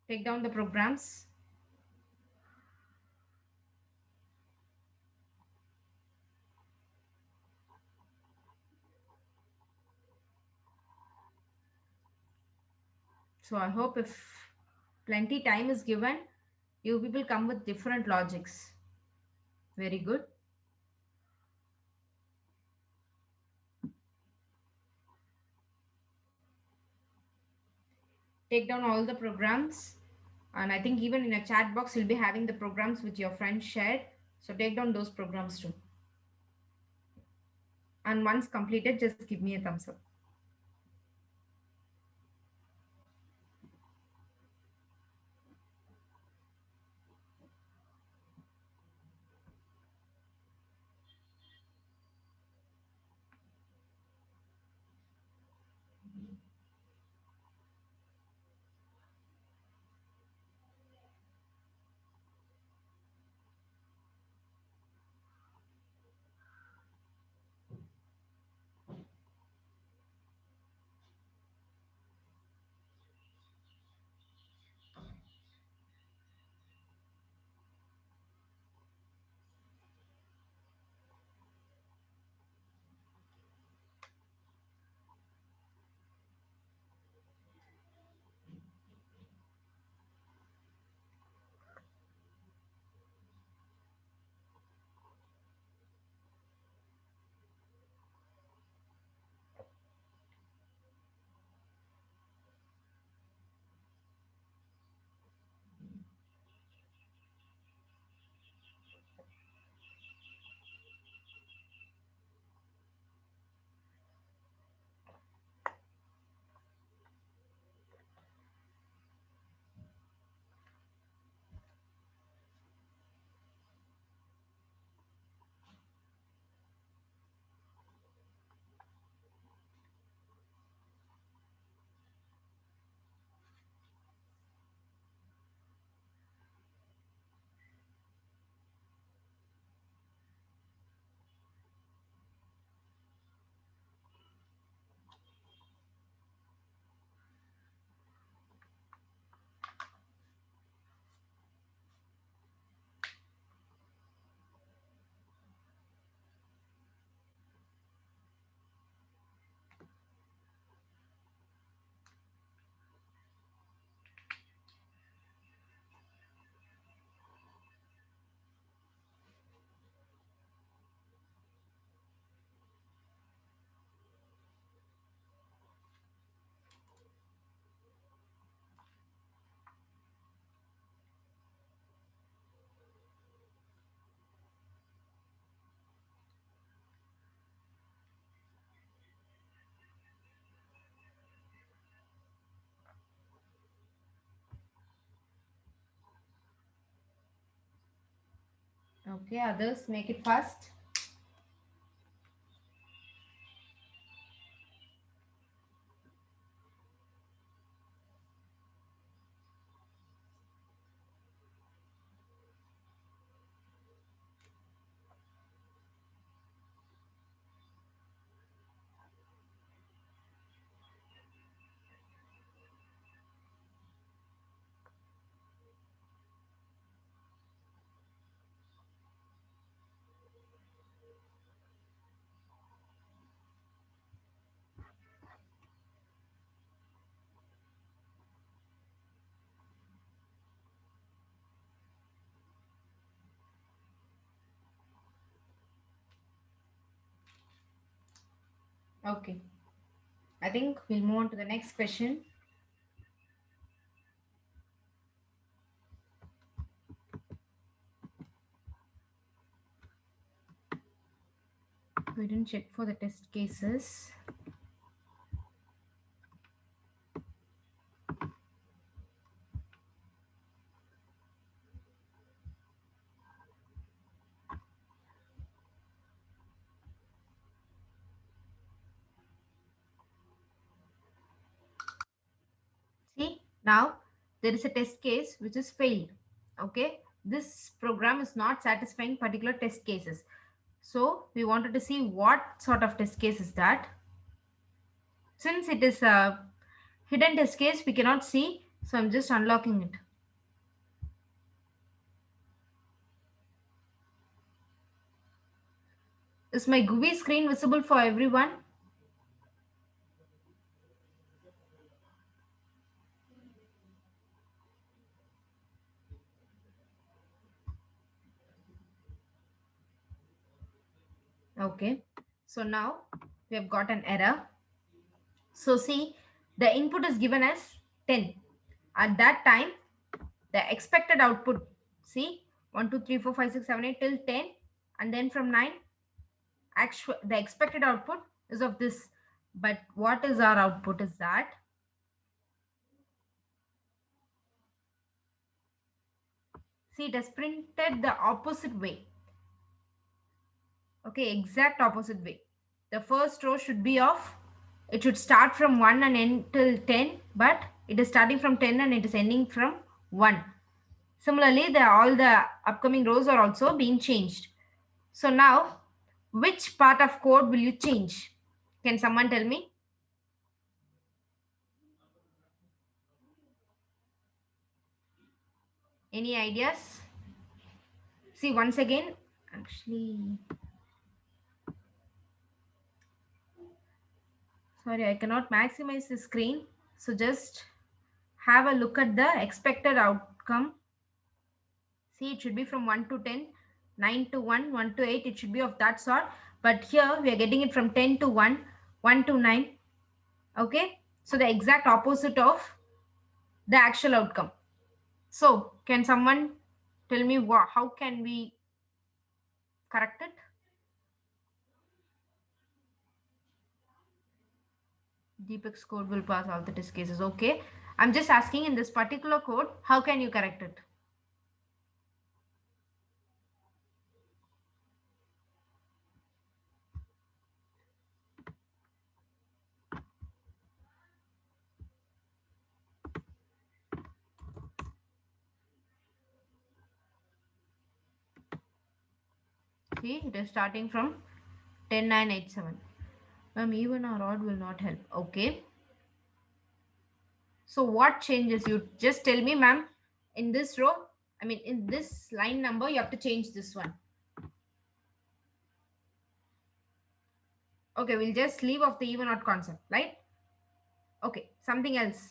take down the programs. So I hope if plenty time is given, you people come with different logics. Very good. Take down all the programs, and I think even in a chat box you'll be having the programs with your friends shared. So take down those programs too. And once completed, just give me a thumbs up. Okay, others make it fast. Okay, I think we'll move on to the next question. We didn't check for the test cases. See, now there is a test case which is failed. Okay, this program is not satisfying particular test cases. So we wanted to see what sort of test case is that. Since it is a hidden test case, we cannot see. So I'm just unlocking it. Is my GUI screen visible for everyone? Okay. So now we have got an error. So see, the input is given as 10. At that time, the expected output, see, 1, 2, 3, 4, 5, 6, 7, 8 till 10, and then from 9, actual the expected output is of this. But what is our output is that, see, it has printed the opposite way. Okay, exact opposite way. The first row should be of, it should start from 1 and end till 10, but it is starting from 10 and it is ending from 1. Similarly, all the upcoming rows are also being changed. So now, which part of code will you change? Can someone tell me? Any ideas? See, once again, actually, sorry, I cannot maximize the screen. So just have a look at the expected outcome. See, it should be from 1 to 10, 9 to 1, 1 to 8. It should be of that sort. But here we are getting it from 10 to 1, 1 to 9. Okay. So the exact opposite of the actual outcome. So can someone tell me how can we correct it? Deepak's code will pass all the test cases. Okay. I'm just asking in this particular code, how can you correct it? See, it is starting from 10987. Ma'am, even or odd will not help. Okay. So what changes? You just tell me, ma'am, in this row, I mean, in this line number, you have to change this one. Okay, we'll just leave off the even odd concept, right? Okay, something else.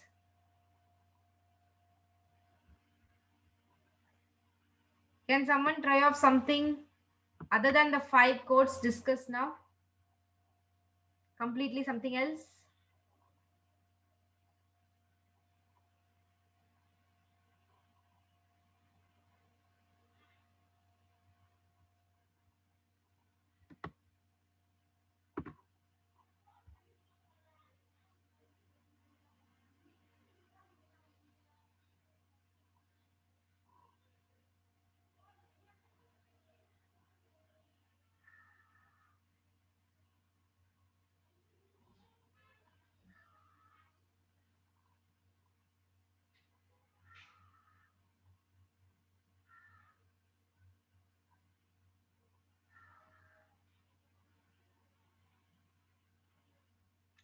Can someone try off something other than the 5 codes discussed now? Completely something else?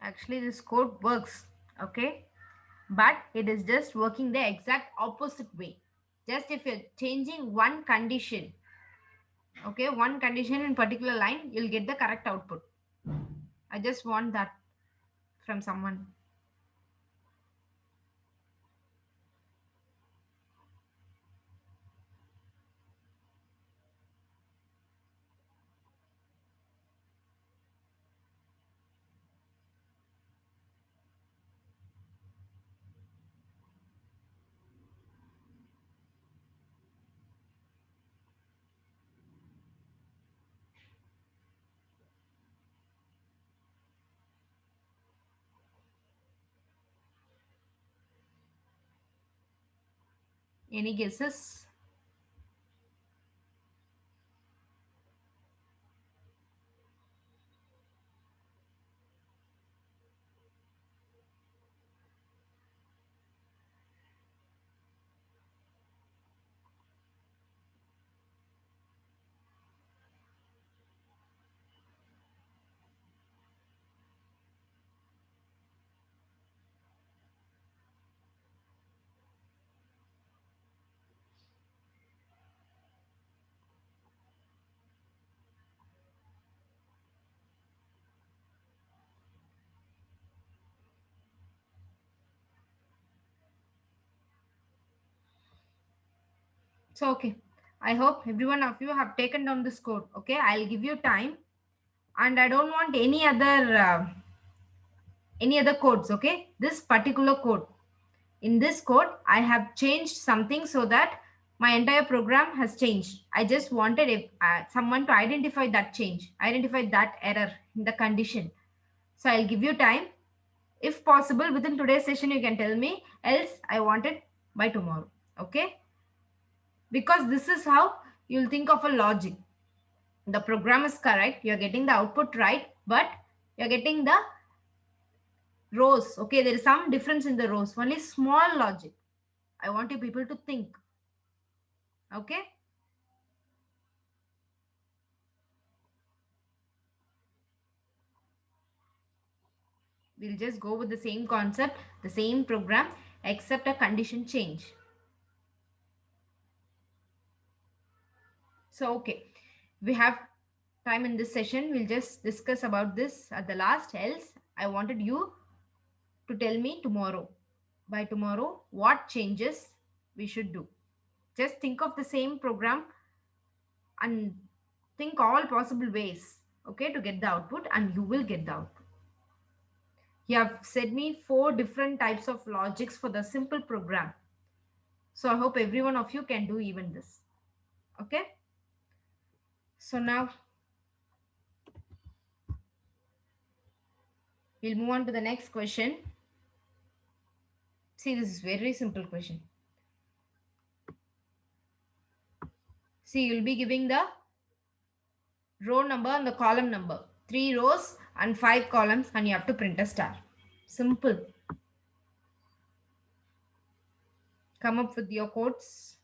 Actually, this code works, okay? But it is just working the exact opposite way. Just if you're changing one condition, okay, one condition in particular line, you'll get the correct output. I just want that from someone. Any guesses? So, okay. I hope every one of you have taken down this code. Okay, I'll give you time, and I don't want any other codes. Okay, this particular code. In this code, I have changed something so that my entire program has changed. I just wanted someone to identify that change, identify that error in the condition. So I'll give you time. If possible, within today's session, you can tell me. Else, I want it by tomorrow. Okay, because this is how you'll think of a logic. The program is correct, you're getting the output right, but you're getting the rows. Okay, there is some difference in the rows, only small logic. I want you people to think. Okay, we'll just go with the same concept, the same program, except a condition change. So okay, we have time in this session, we'll just discuss about this at the last. Else, I wanted you to tell me tomorrow, by tomorrow, what changes we should do. Just think of the same program and think all possible ways, okay, to get the output, and you will get the output. You have said me four different types of logics for the simple program. So I hope every one of you can do even this. Okay. So now we'll move on to the next question. See, this is very simple question. See, you'll be giving the row number and the column number. 3 rows and 5 columns, and you have to print a star. Simple. Come up with your codes.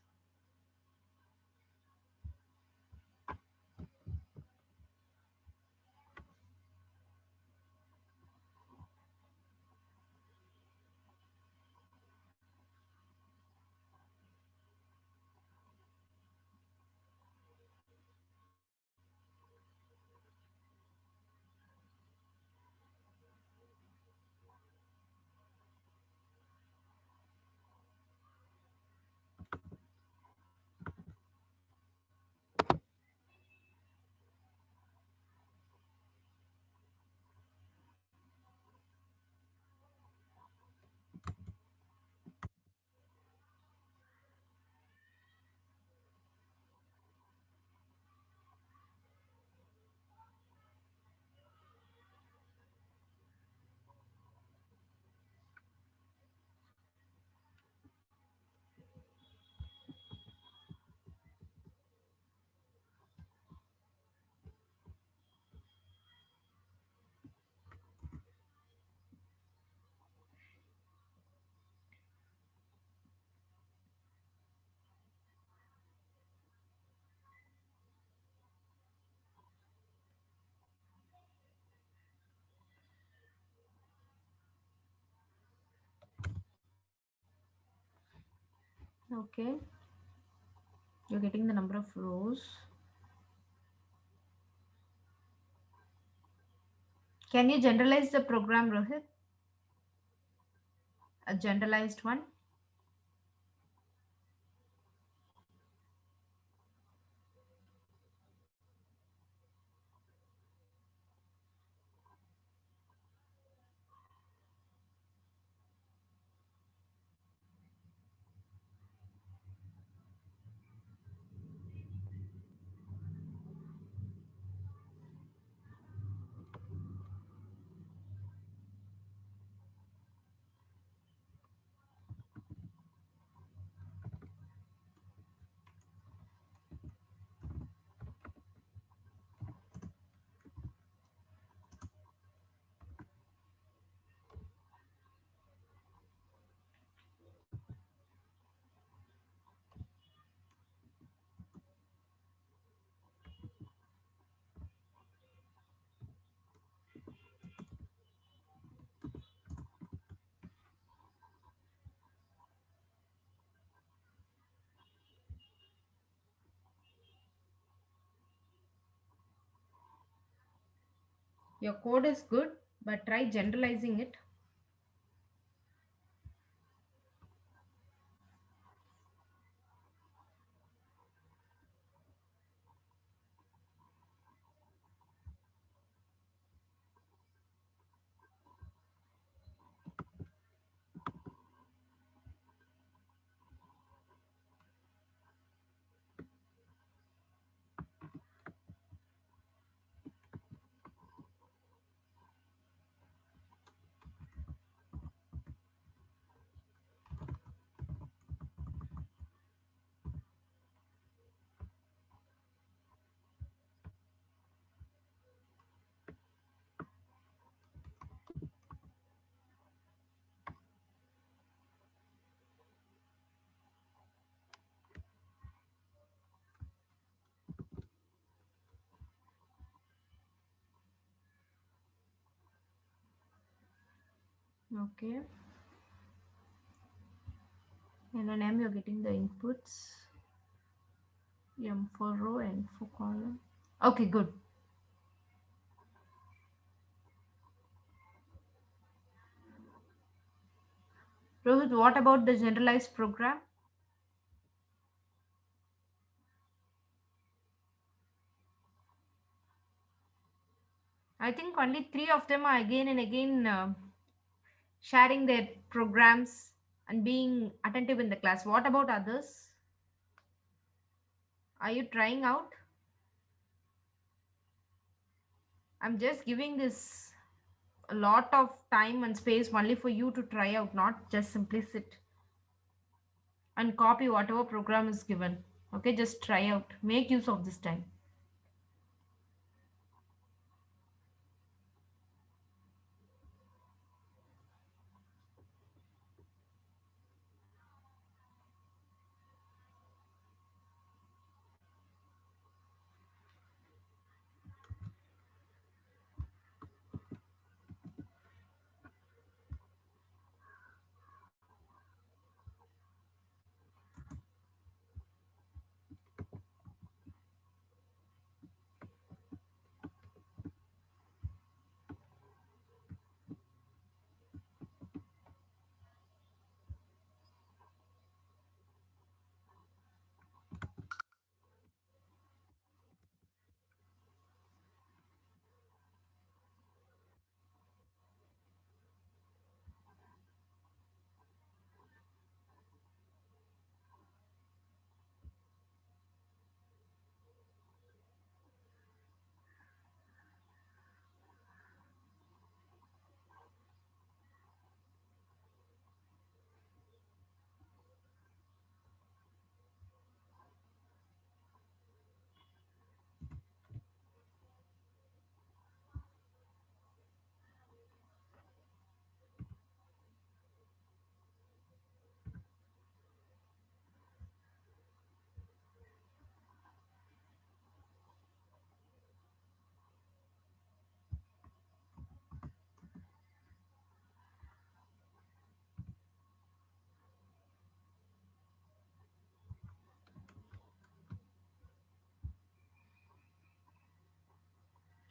Okay, you're getting the number of rows. Can you generalize the program, Rohit? A generalized one? Your code is good, but try generalizing it. Okay. And on M, you're getting the inputs. M for row and for column. Okay, good. Rohit, what about the generalized program? I think only three of them are again and again sharing their programs and being attentive in the class. What about others? Are you trying out? I'm just giving this a lot of time and space only for you to try out, not just simply sit and copy whatever program is given. Okay, just try out. Make use of this time.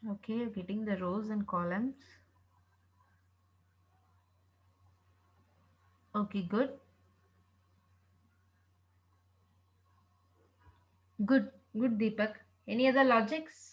Okay, you're getting the rows and columns. Okay, good. Good, good, Deepak. Any other logics?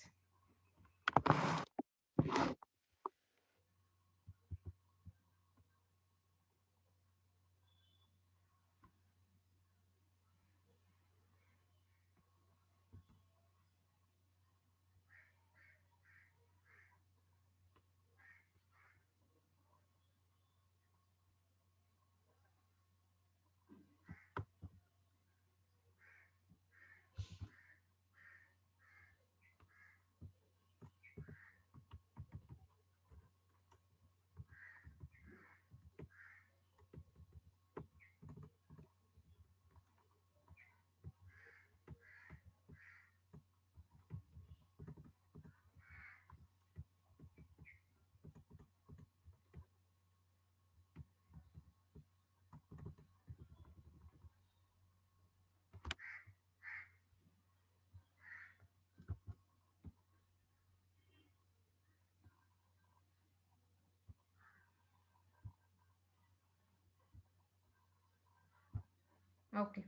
Okay.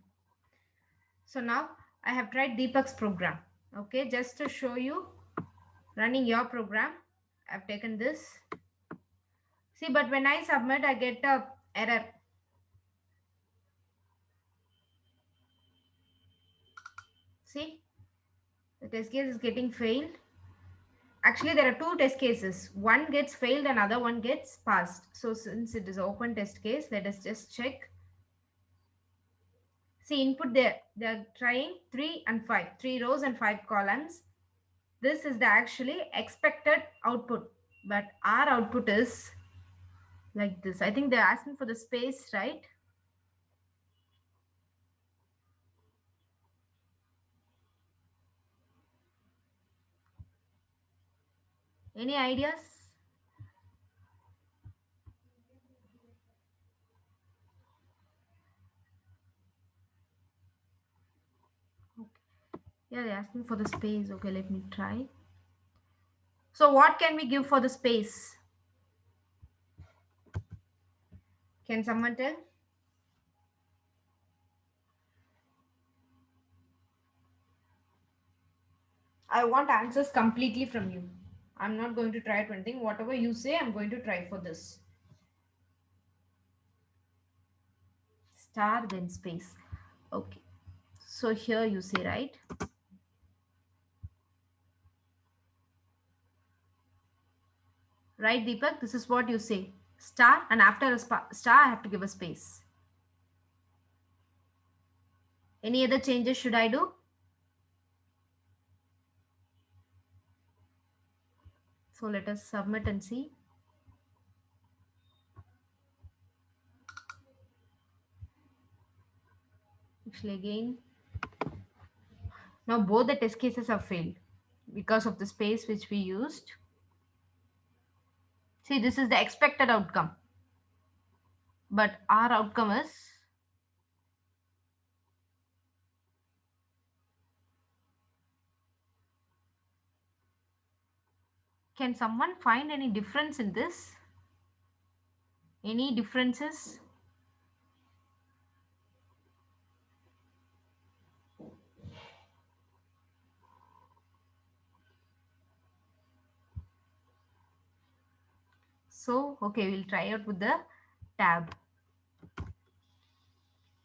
So now I have tried Deepak's program. Okay, just to show you running your program, I've taken this. See, but when I submit, I get a error. See, the test case is getting failed. Actually, there are two test cases. One gets failed and other one gets passed. So since it is open test case, let us just check. See, input there. They're trying 3 and 5. 3 rows and 5 columns. This is the actually expected output. But our output is like this. I think they're asking for the space, right? Any ideas? Okay. Yeah, they're asking for the space. Okay, let me try. So what can we give for the space? Can someone tell? I want answers completely from you. I'm not going to try at anything. Whatever you say, I'm going to try for this. Star then space. Okay. So here you say, right? Right, Deepak? This is what you say. Star, and after a star, I have to give a space. Any other changes should I do? So let us submit and see. Actually, again, now both the test cases have failed because of the space which we used. See, this is the expected outcome. But our outcome is, can someone find any difference in this? Any differences? So, okay, we'll try out with the tab.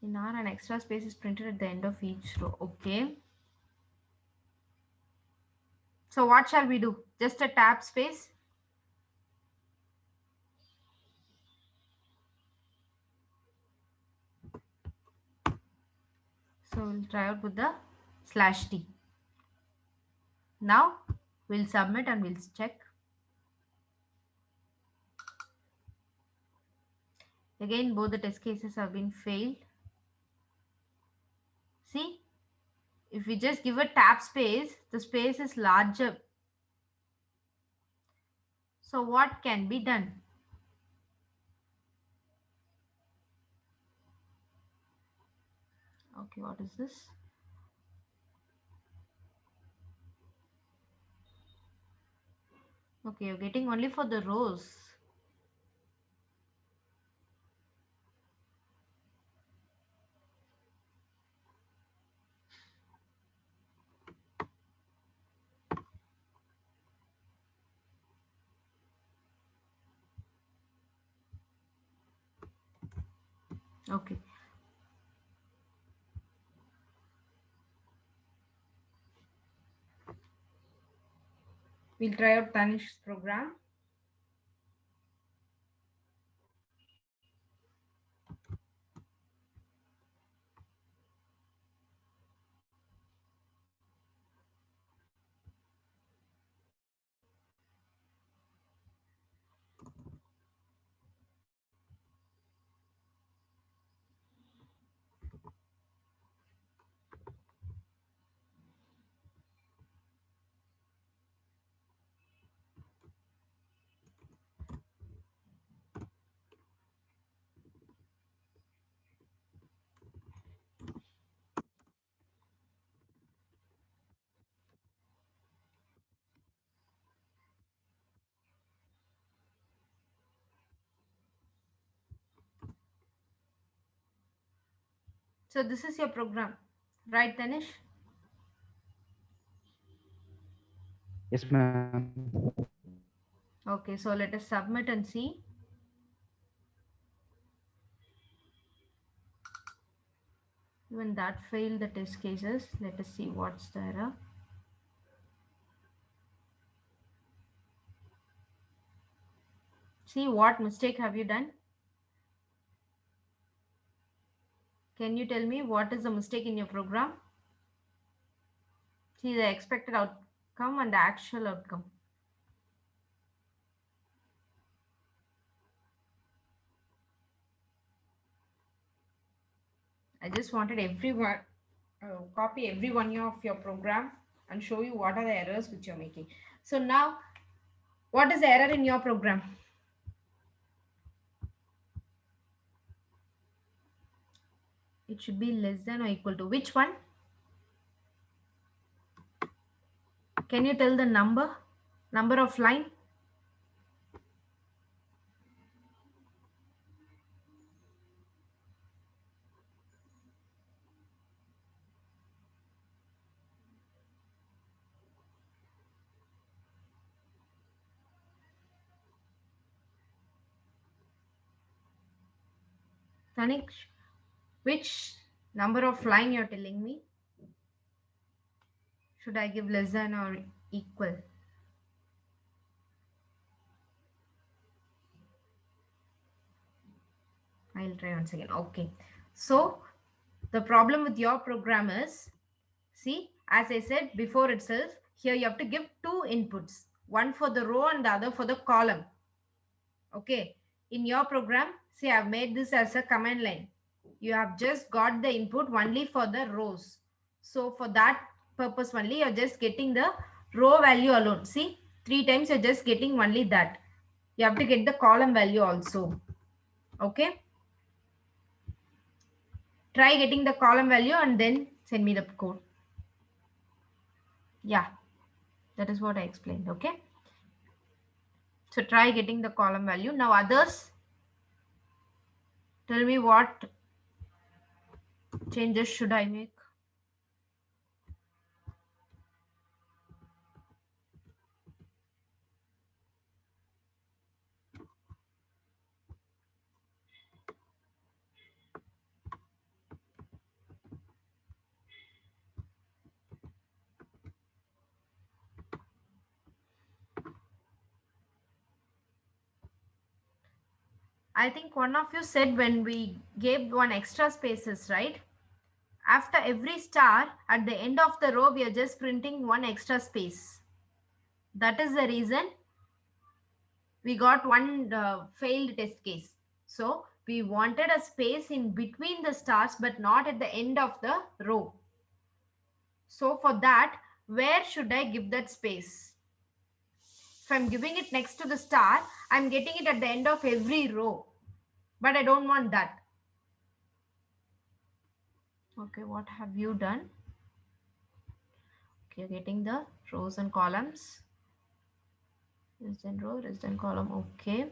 In R, an extra space is printed at the end of each row. Okay. So what shall we do? Just a tab space? So we'll try out with the /t. Now we'll submit and we'll check. Again, both the test cases have been failed. See, if we just give a tab space, the space is larger. So what can be done? Okay, what is this? Okay, you're getting only for the rows. Okay, we'll try out Tanish's program. So this is your program, right, Tanish? Yes, ma'am. Okay, so let us submit and see. Even that failed the test cases. Let us see what's the error. See what mistake have you done? Can you tell me what is the mistake in your program? See the expected outcome and the actual outcome. I just wanted everyone copy every one of your program and show you what are the errors which you're making. So now, what is the error in your program? It should be less than or equal to which one? Can you tell the number of line? Tanik, which number of line you're telling me? Should I give less than or equal? I'll try once again. Okay. So the problem with your program is, see, as I said before itself, here you have to give two inputs, one for the row and the other for the column. Okay. In your program, see, I've made this as a command line. You have just got the input only for the rows. So for that purpose only, you're just getting the row value alone. See, three times you're just getting only that. You have to get the column value also. Okay. Try getting the column value and then send me the code. Yeah, that is what I explained. Okay. So try getting the column value. Now others, tell me what changes should I make. I think one of you said when we gave one extra spaces, right? After every star at the end of the row, we are just printing one extra space. That is the reason we got one failed test case. So we wanted a space in between the stars, but not at the end of the row. So for that, where should I give that space? If I'm giving it next to the star, I'm getting it at the end of every row. But I don't want that. Okay, what have you done? Okay, you're getting the rows and columns. Resident row, resident column. Okay.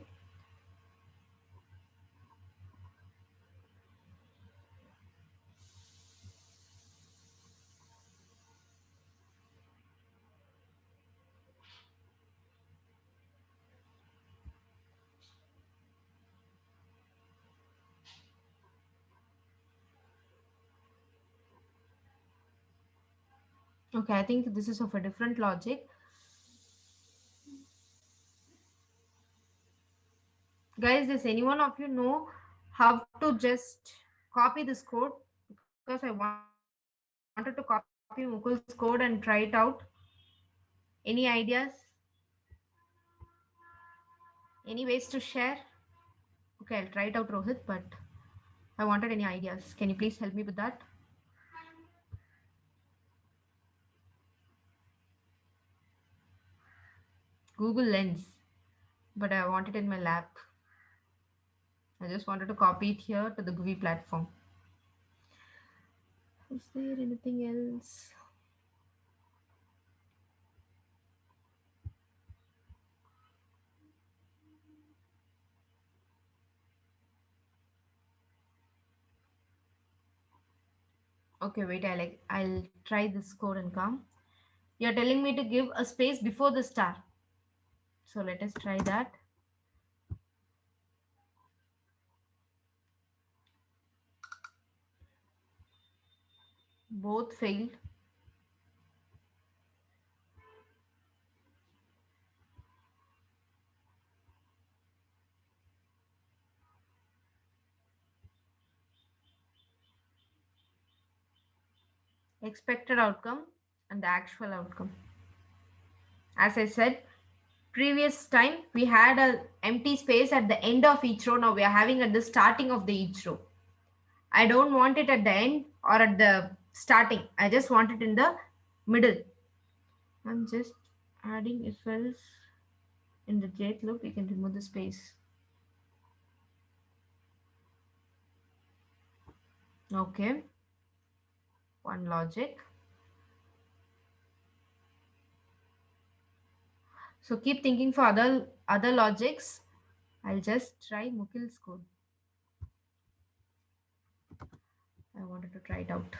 Okay, I think this is of a different logic. Guys, does anyone of you know how to just copy this code? Because I wanted to copy Mukul's code and try it out. Any ideas? Any ways to share? Okay, I'll try it out, Rohit, but I wanted any ideas. Can you please help me with that? Google Lens, but I want it in my lab. I just wanted to copy it here to the GUI platform. Is there anything else? Okay, wait, I'll try this code and come. You're telling me to give a space before the star. So let us try that. Both failed. Expected outcome and the actual outcome. As I said, previous time we had a empty space at the end of each row. Now we are having at the starting of the each row. I don't want it at the end or at the starting. I just want it in the middle. I'm just adding if else in the jet loop. We can remove the space. Okay, one logic. So keep thinking for other logics. I'll just try Mukil's code. I wanted to try it out.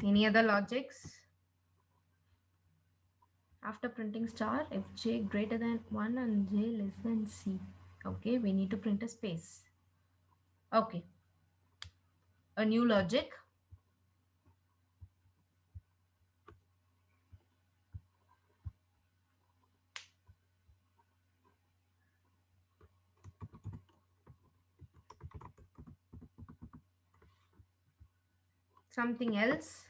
Any other logics? After printing star, if j greater than 1 and j less than c. Okay, we need to print a space. Okay, a new logic. Something else.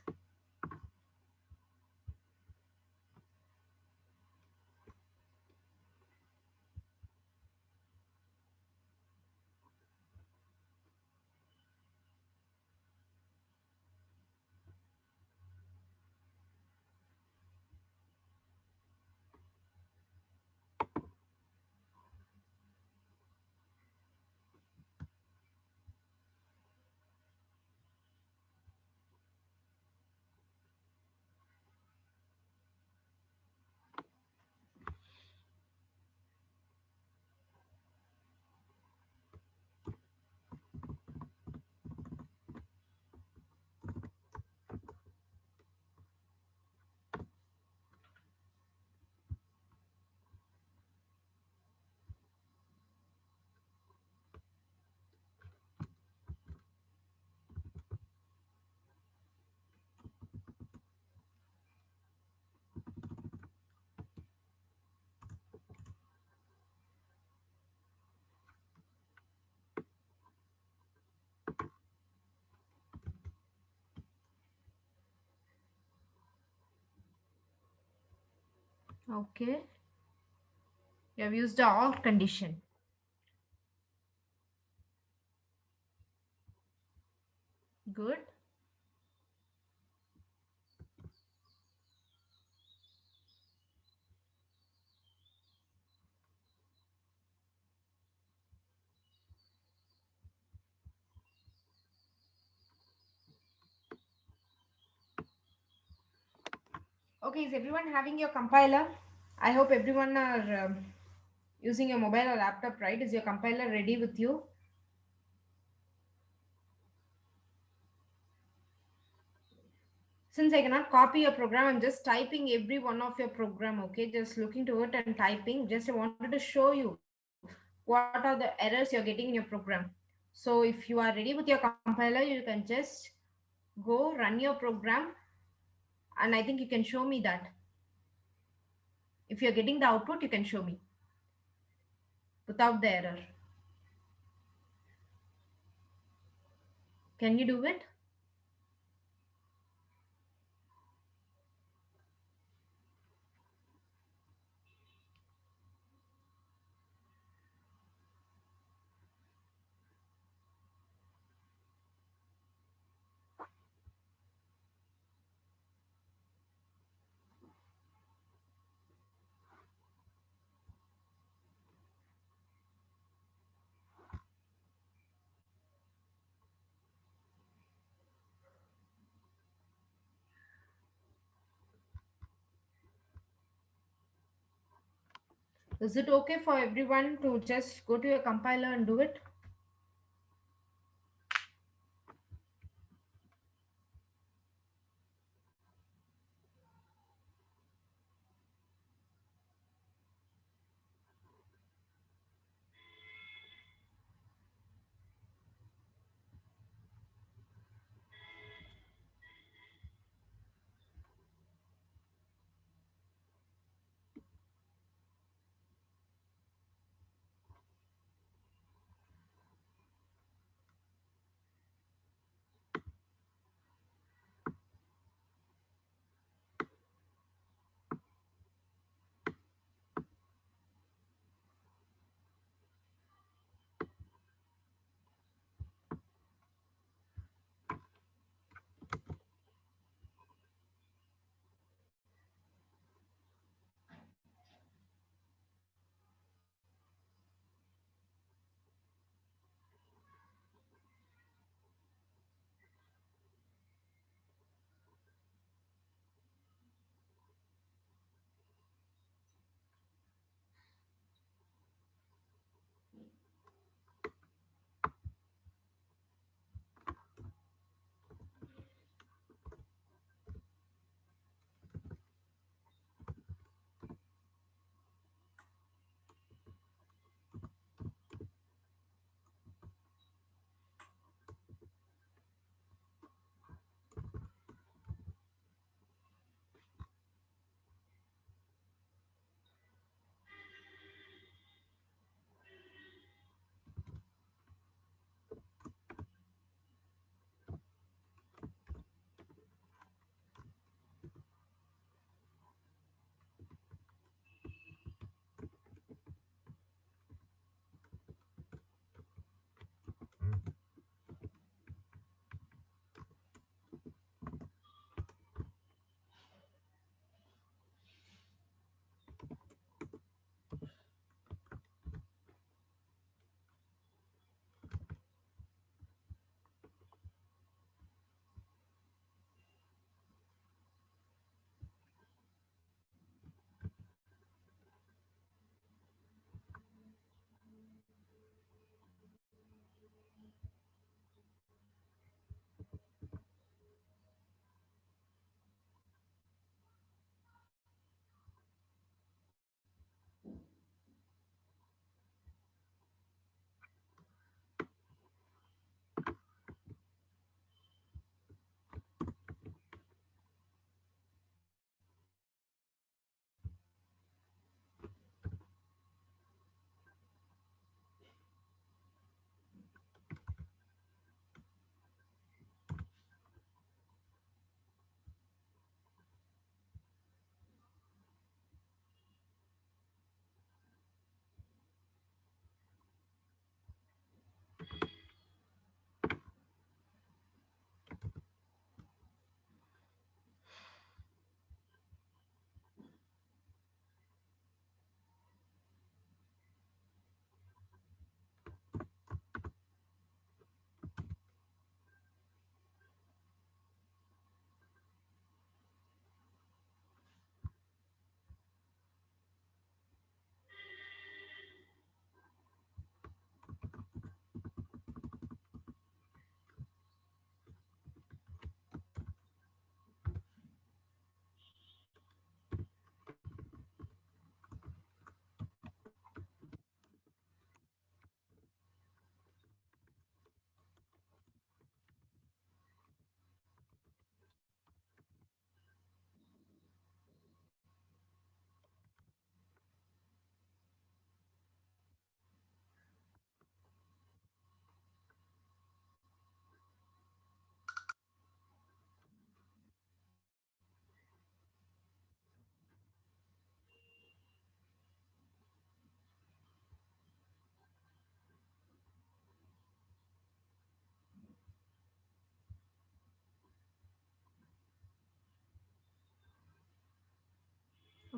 Okay, you have used the or condition. Good. Okay, is everyone having your compiler? I hope everyone are using your mobile or laptop, right? Is your compiler ready with you? Since I cannot copy your program, I'm just typing every one of your program. Okay, just looking to it and typing. Just I wanted to show you what are the errors you're getting in your program. So if you are ready with your compiler, you can just go run your program, and I think you can show me that. If you're getting the output, you can show me without the error. Can you do it? Is it okay for everyone to just go to your compiler and do it?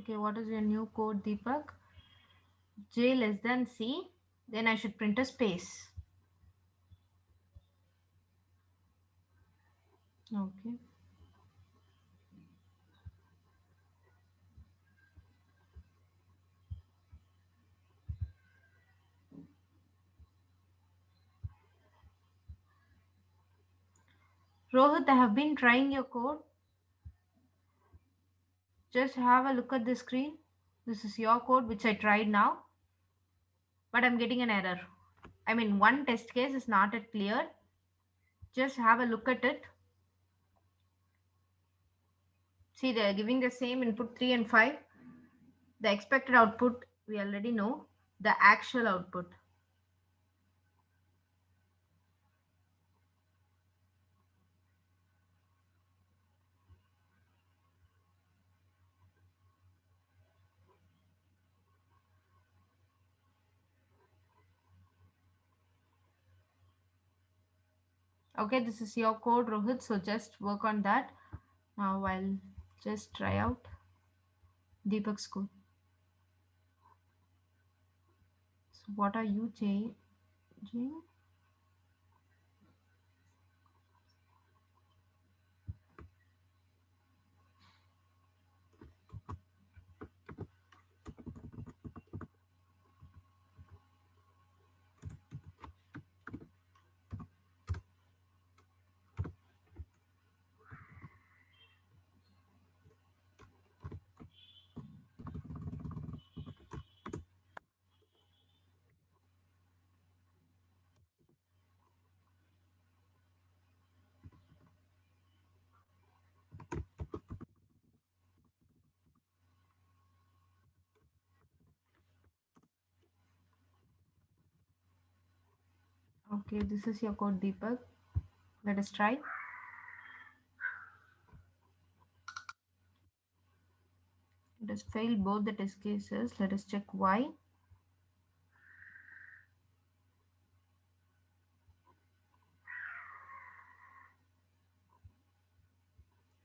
Okay, what is your new code, Deepak? J less than C. Then I should print a space. Okay. Rohit, I have been trying your code. Just have a look at the screen. This is your code which I tried now, but I'm getting an error. I mean, one test case is not yet cleared. Just have a look at it. See, they are giving the same input 3 and 5. The expected output, we already know. The actual output. Okay, this is your code, Rohit. So just work on that. Now I'll just try out Deepak's code. So what are you changing? Okay, this is your code, Deepak. Let us try. It has failed both the test cases. Let us check why.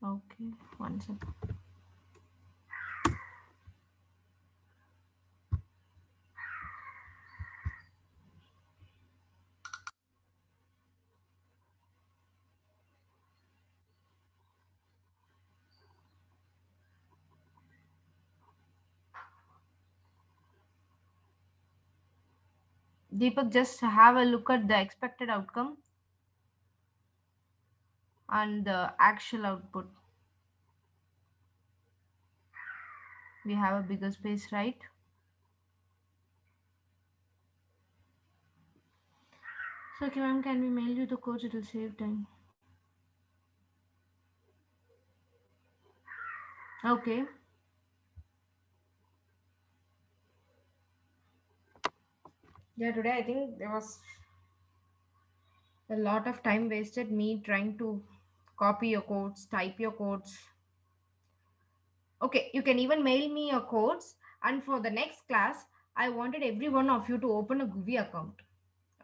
Okay, one second. Deepak, just have a look at the expected outcome and the actual output. We have a bigger space, right? So, okay, ma'am, can we mail you the codes? It will save time. Okay. Yeah, today I think there was a lot of time wasted me trying to copy your codes, type your codes. Okay, you can even mail me your codes. And for the next class, I wanted every one of you to open a Google account.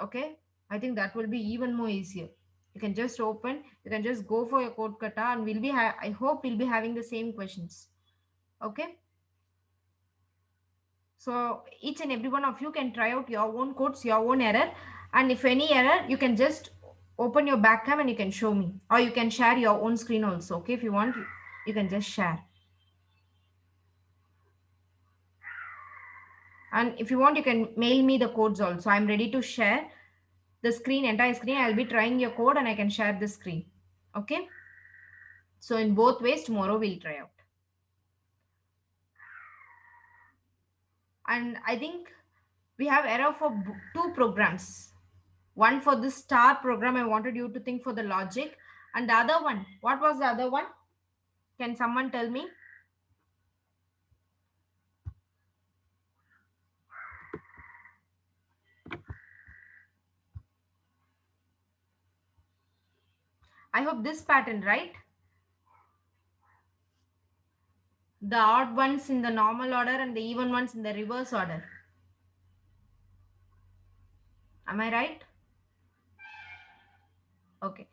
Okay, I think that will be even more easier. You can just open, you can just go for your code kata, and I hope we'll be having the same questions. Okay, so each and every one of you can try out your own codes, your own error, and if any error, you can just open your back cam and you can show me, or you can share your own screen also. Okay, if you want, you can just share. And if you want, you can mail me the codes also. I'm ready to share the screen, entire screen. I'll be trying your code and I can share the screen. Okay, so in both ways tomorrow we'll try out. And I think we have error for two programs. One for this star program, I wanted you to think for the logic, and the other one, what was the other one? Can someone tell me? I hope this pattern, right? The odd ones in the normal order and the even ones in the reverse order. Am I right? Okay.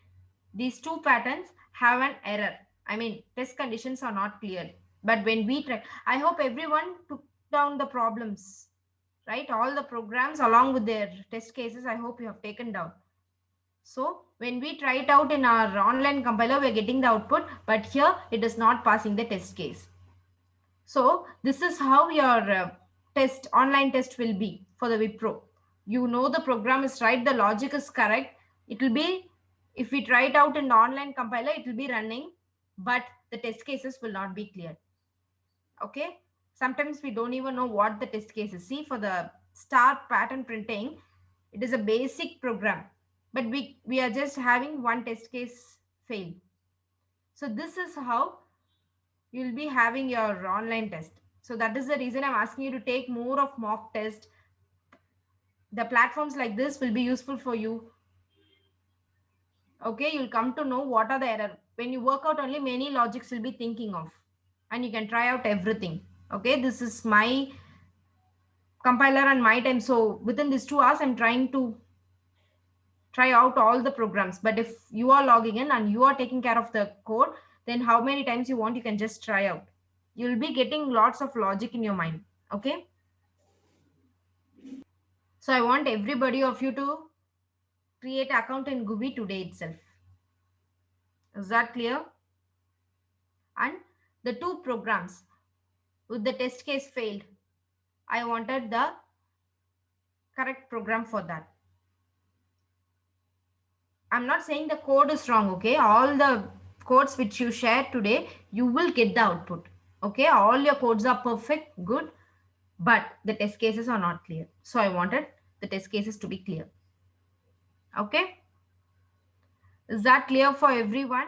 These two patterns have an error. I mean, test conditions are not clear. But when we try, I hope everyone took down the problems, right? All the programs along with their test cases, I hope you have taken down. So when we try it out in our online compiler, we're getting the output, but here it is not passing the test case. So this is how your test online test will be for the Wipro. You know the program is right, the logic is correct. It will be, if we try it out in the online compiler, it will be running, but the test cases will not be clear. Okay. Sometimes we don't even know what the test case is. See, for the star pattern printing, it is a basic program, but we are just having one test case fail. So this is how you'll be having your online test. So that is the reason I'm asking you to take more of mock test. The platforms like this will be useful for you. Okay, you'll come to know what are the error. When you work out, only many logics will be thinking of, and you can try out everything. Okay, this is my compiler and my time. So within these 2 hours, I'm trying to try out all the programs. But if you are logging in and you are taking care of the code, then how many times you want, you can just try out. You'll be getting lots of logic in your mind. Okay. So I want everybody of you to create account in Gubi today itself. Is that clear? And the two programs with the test case failed, I wanted the correct program for that. I'm not saying the code is wrong, okay? All the codes which you share today, you will get the output. Okay, all your codes are perfect, good, but the test cases are not clear. So I wanted the test cases to be clear. Okay, is that clear for everyone?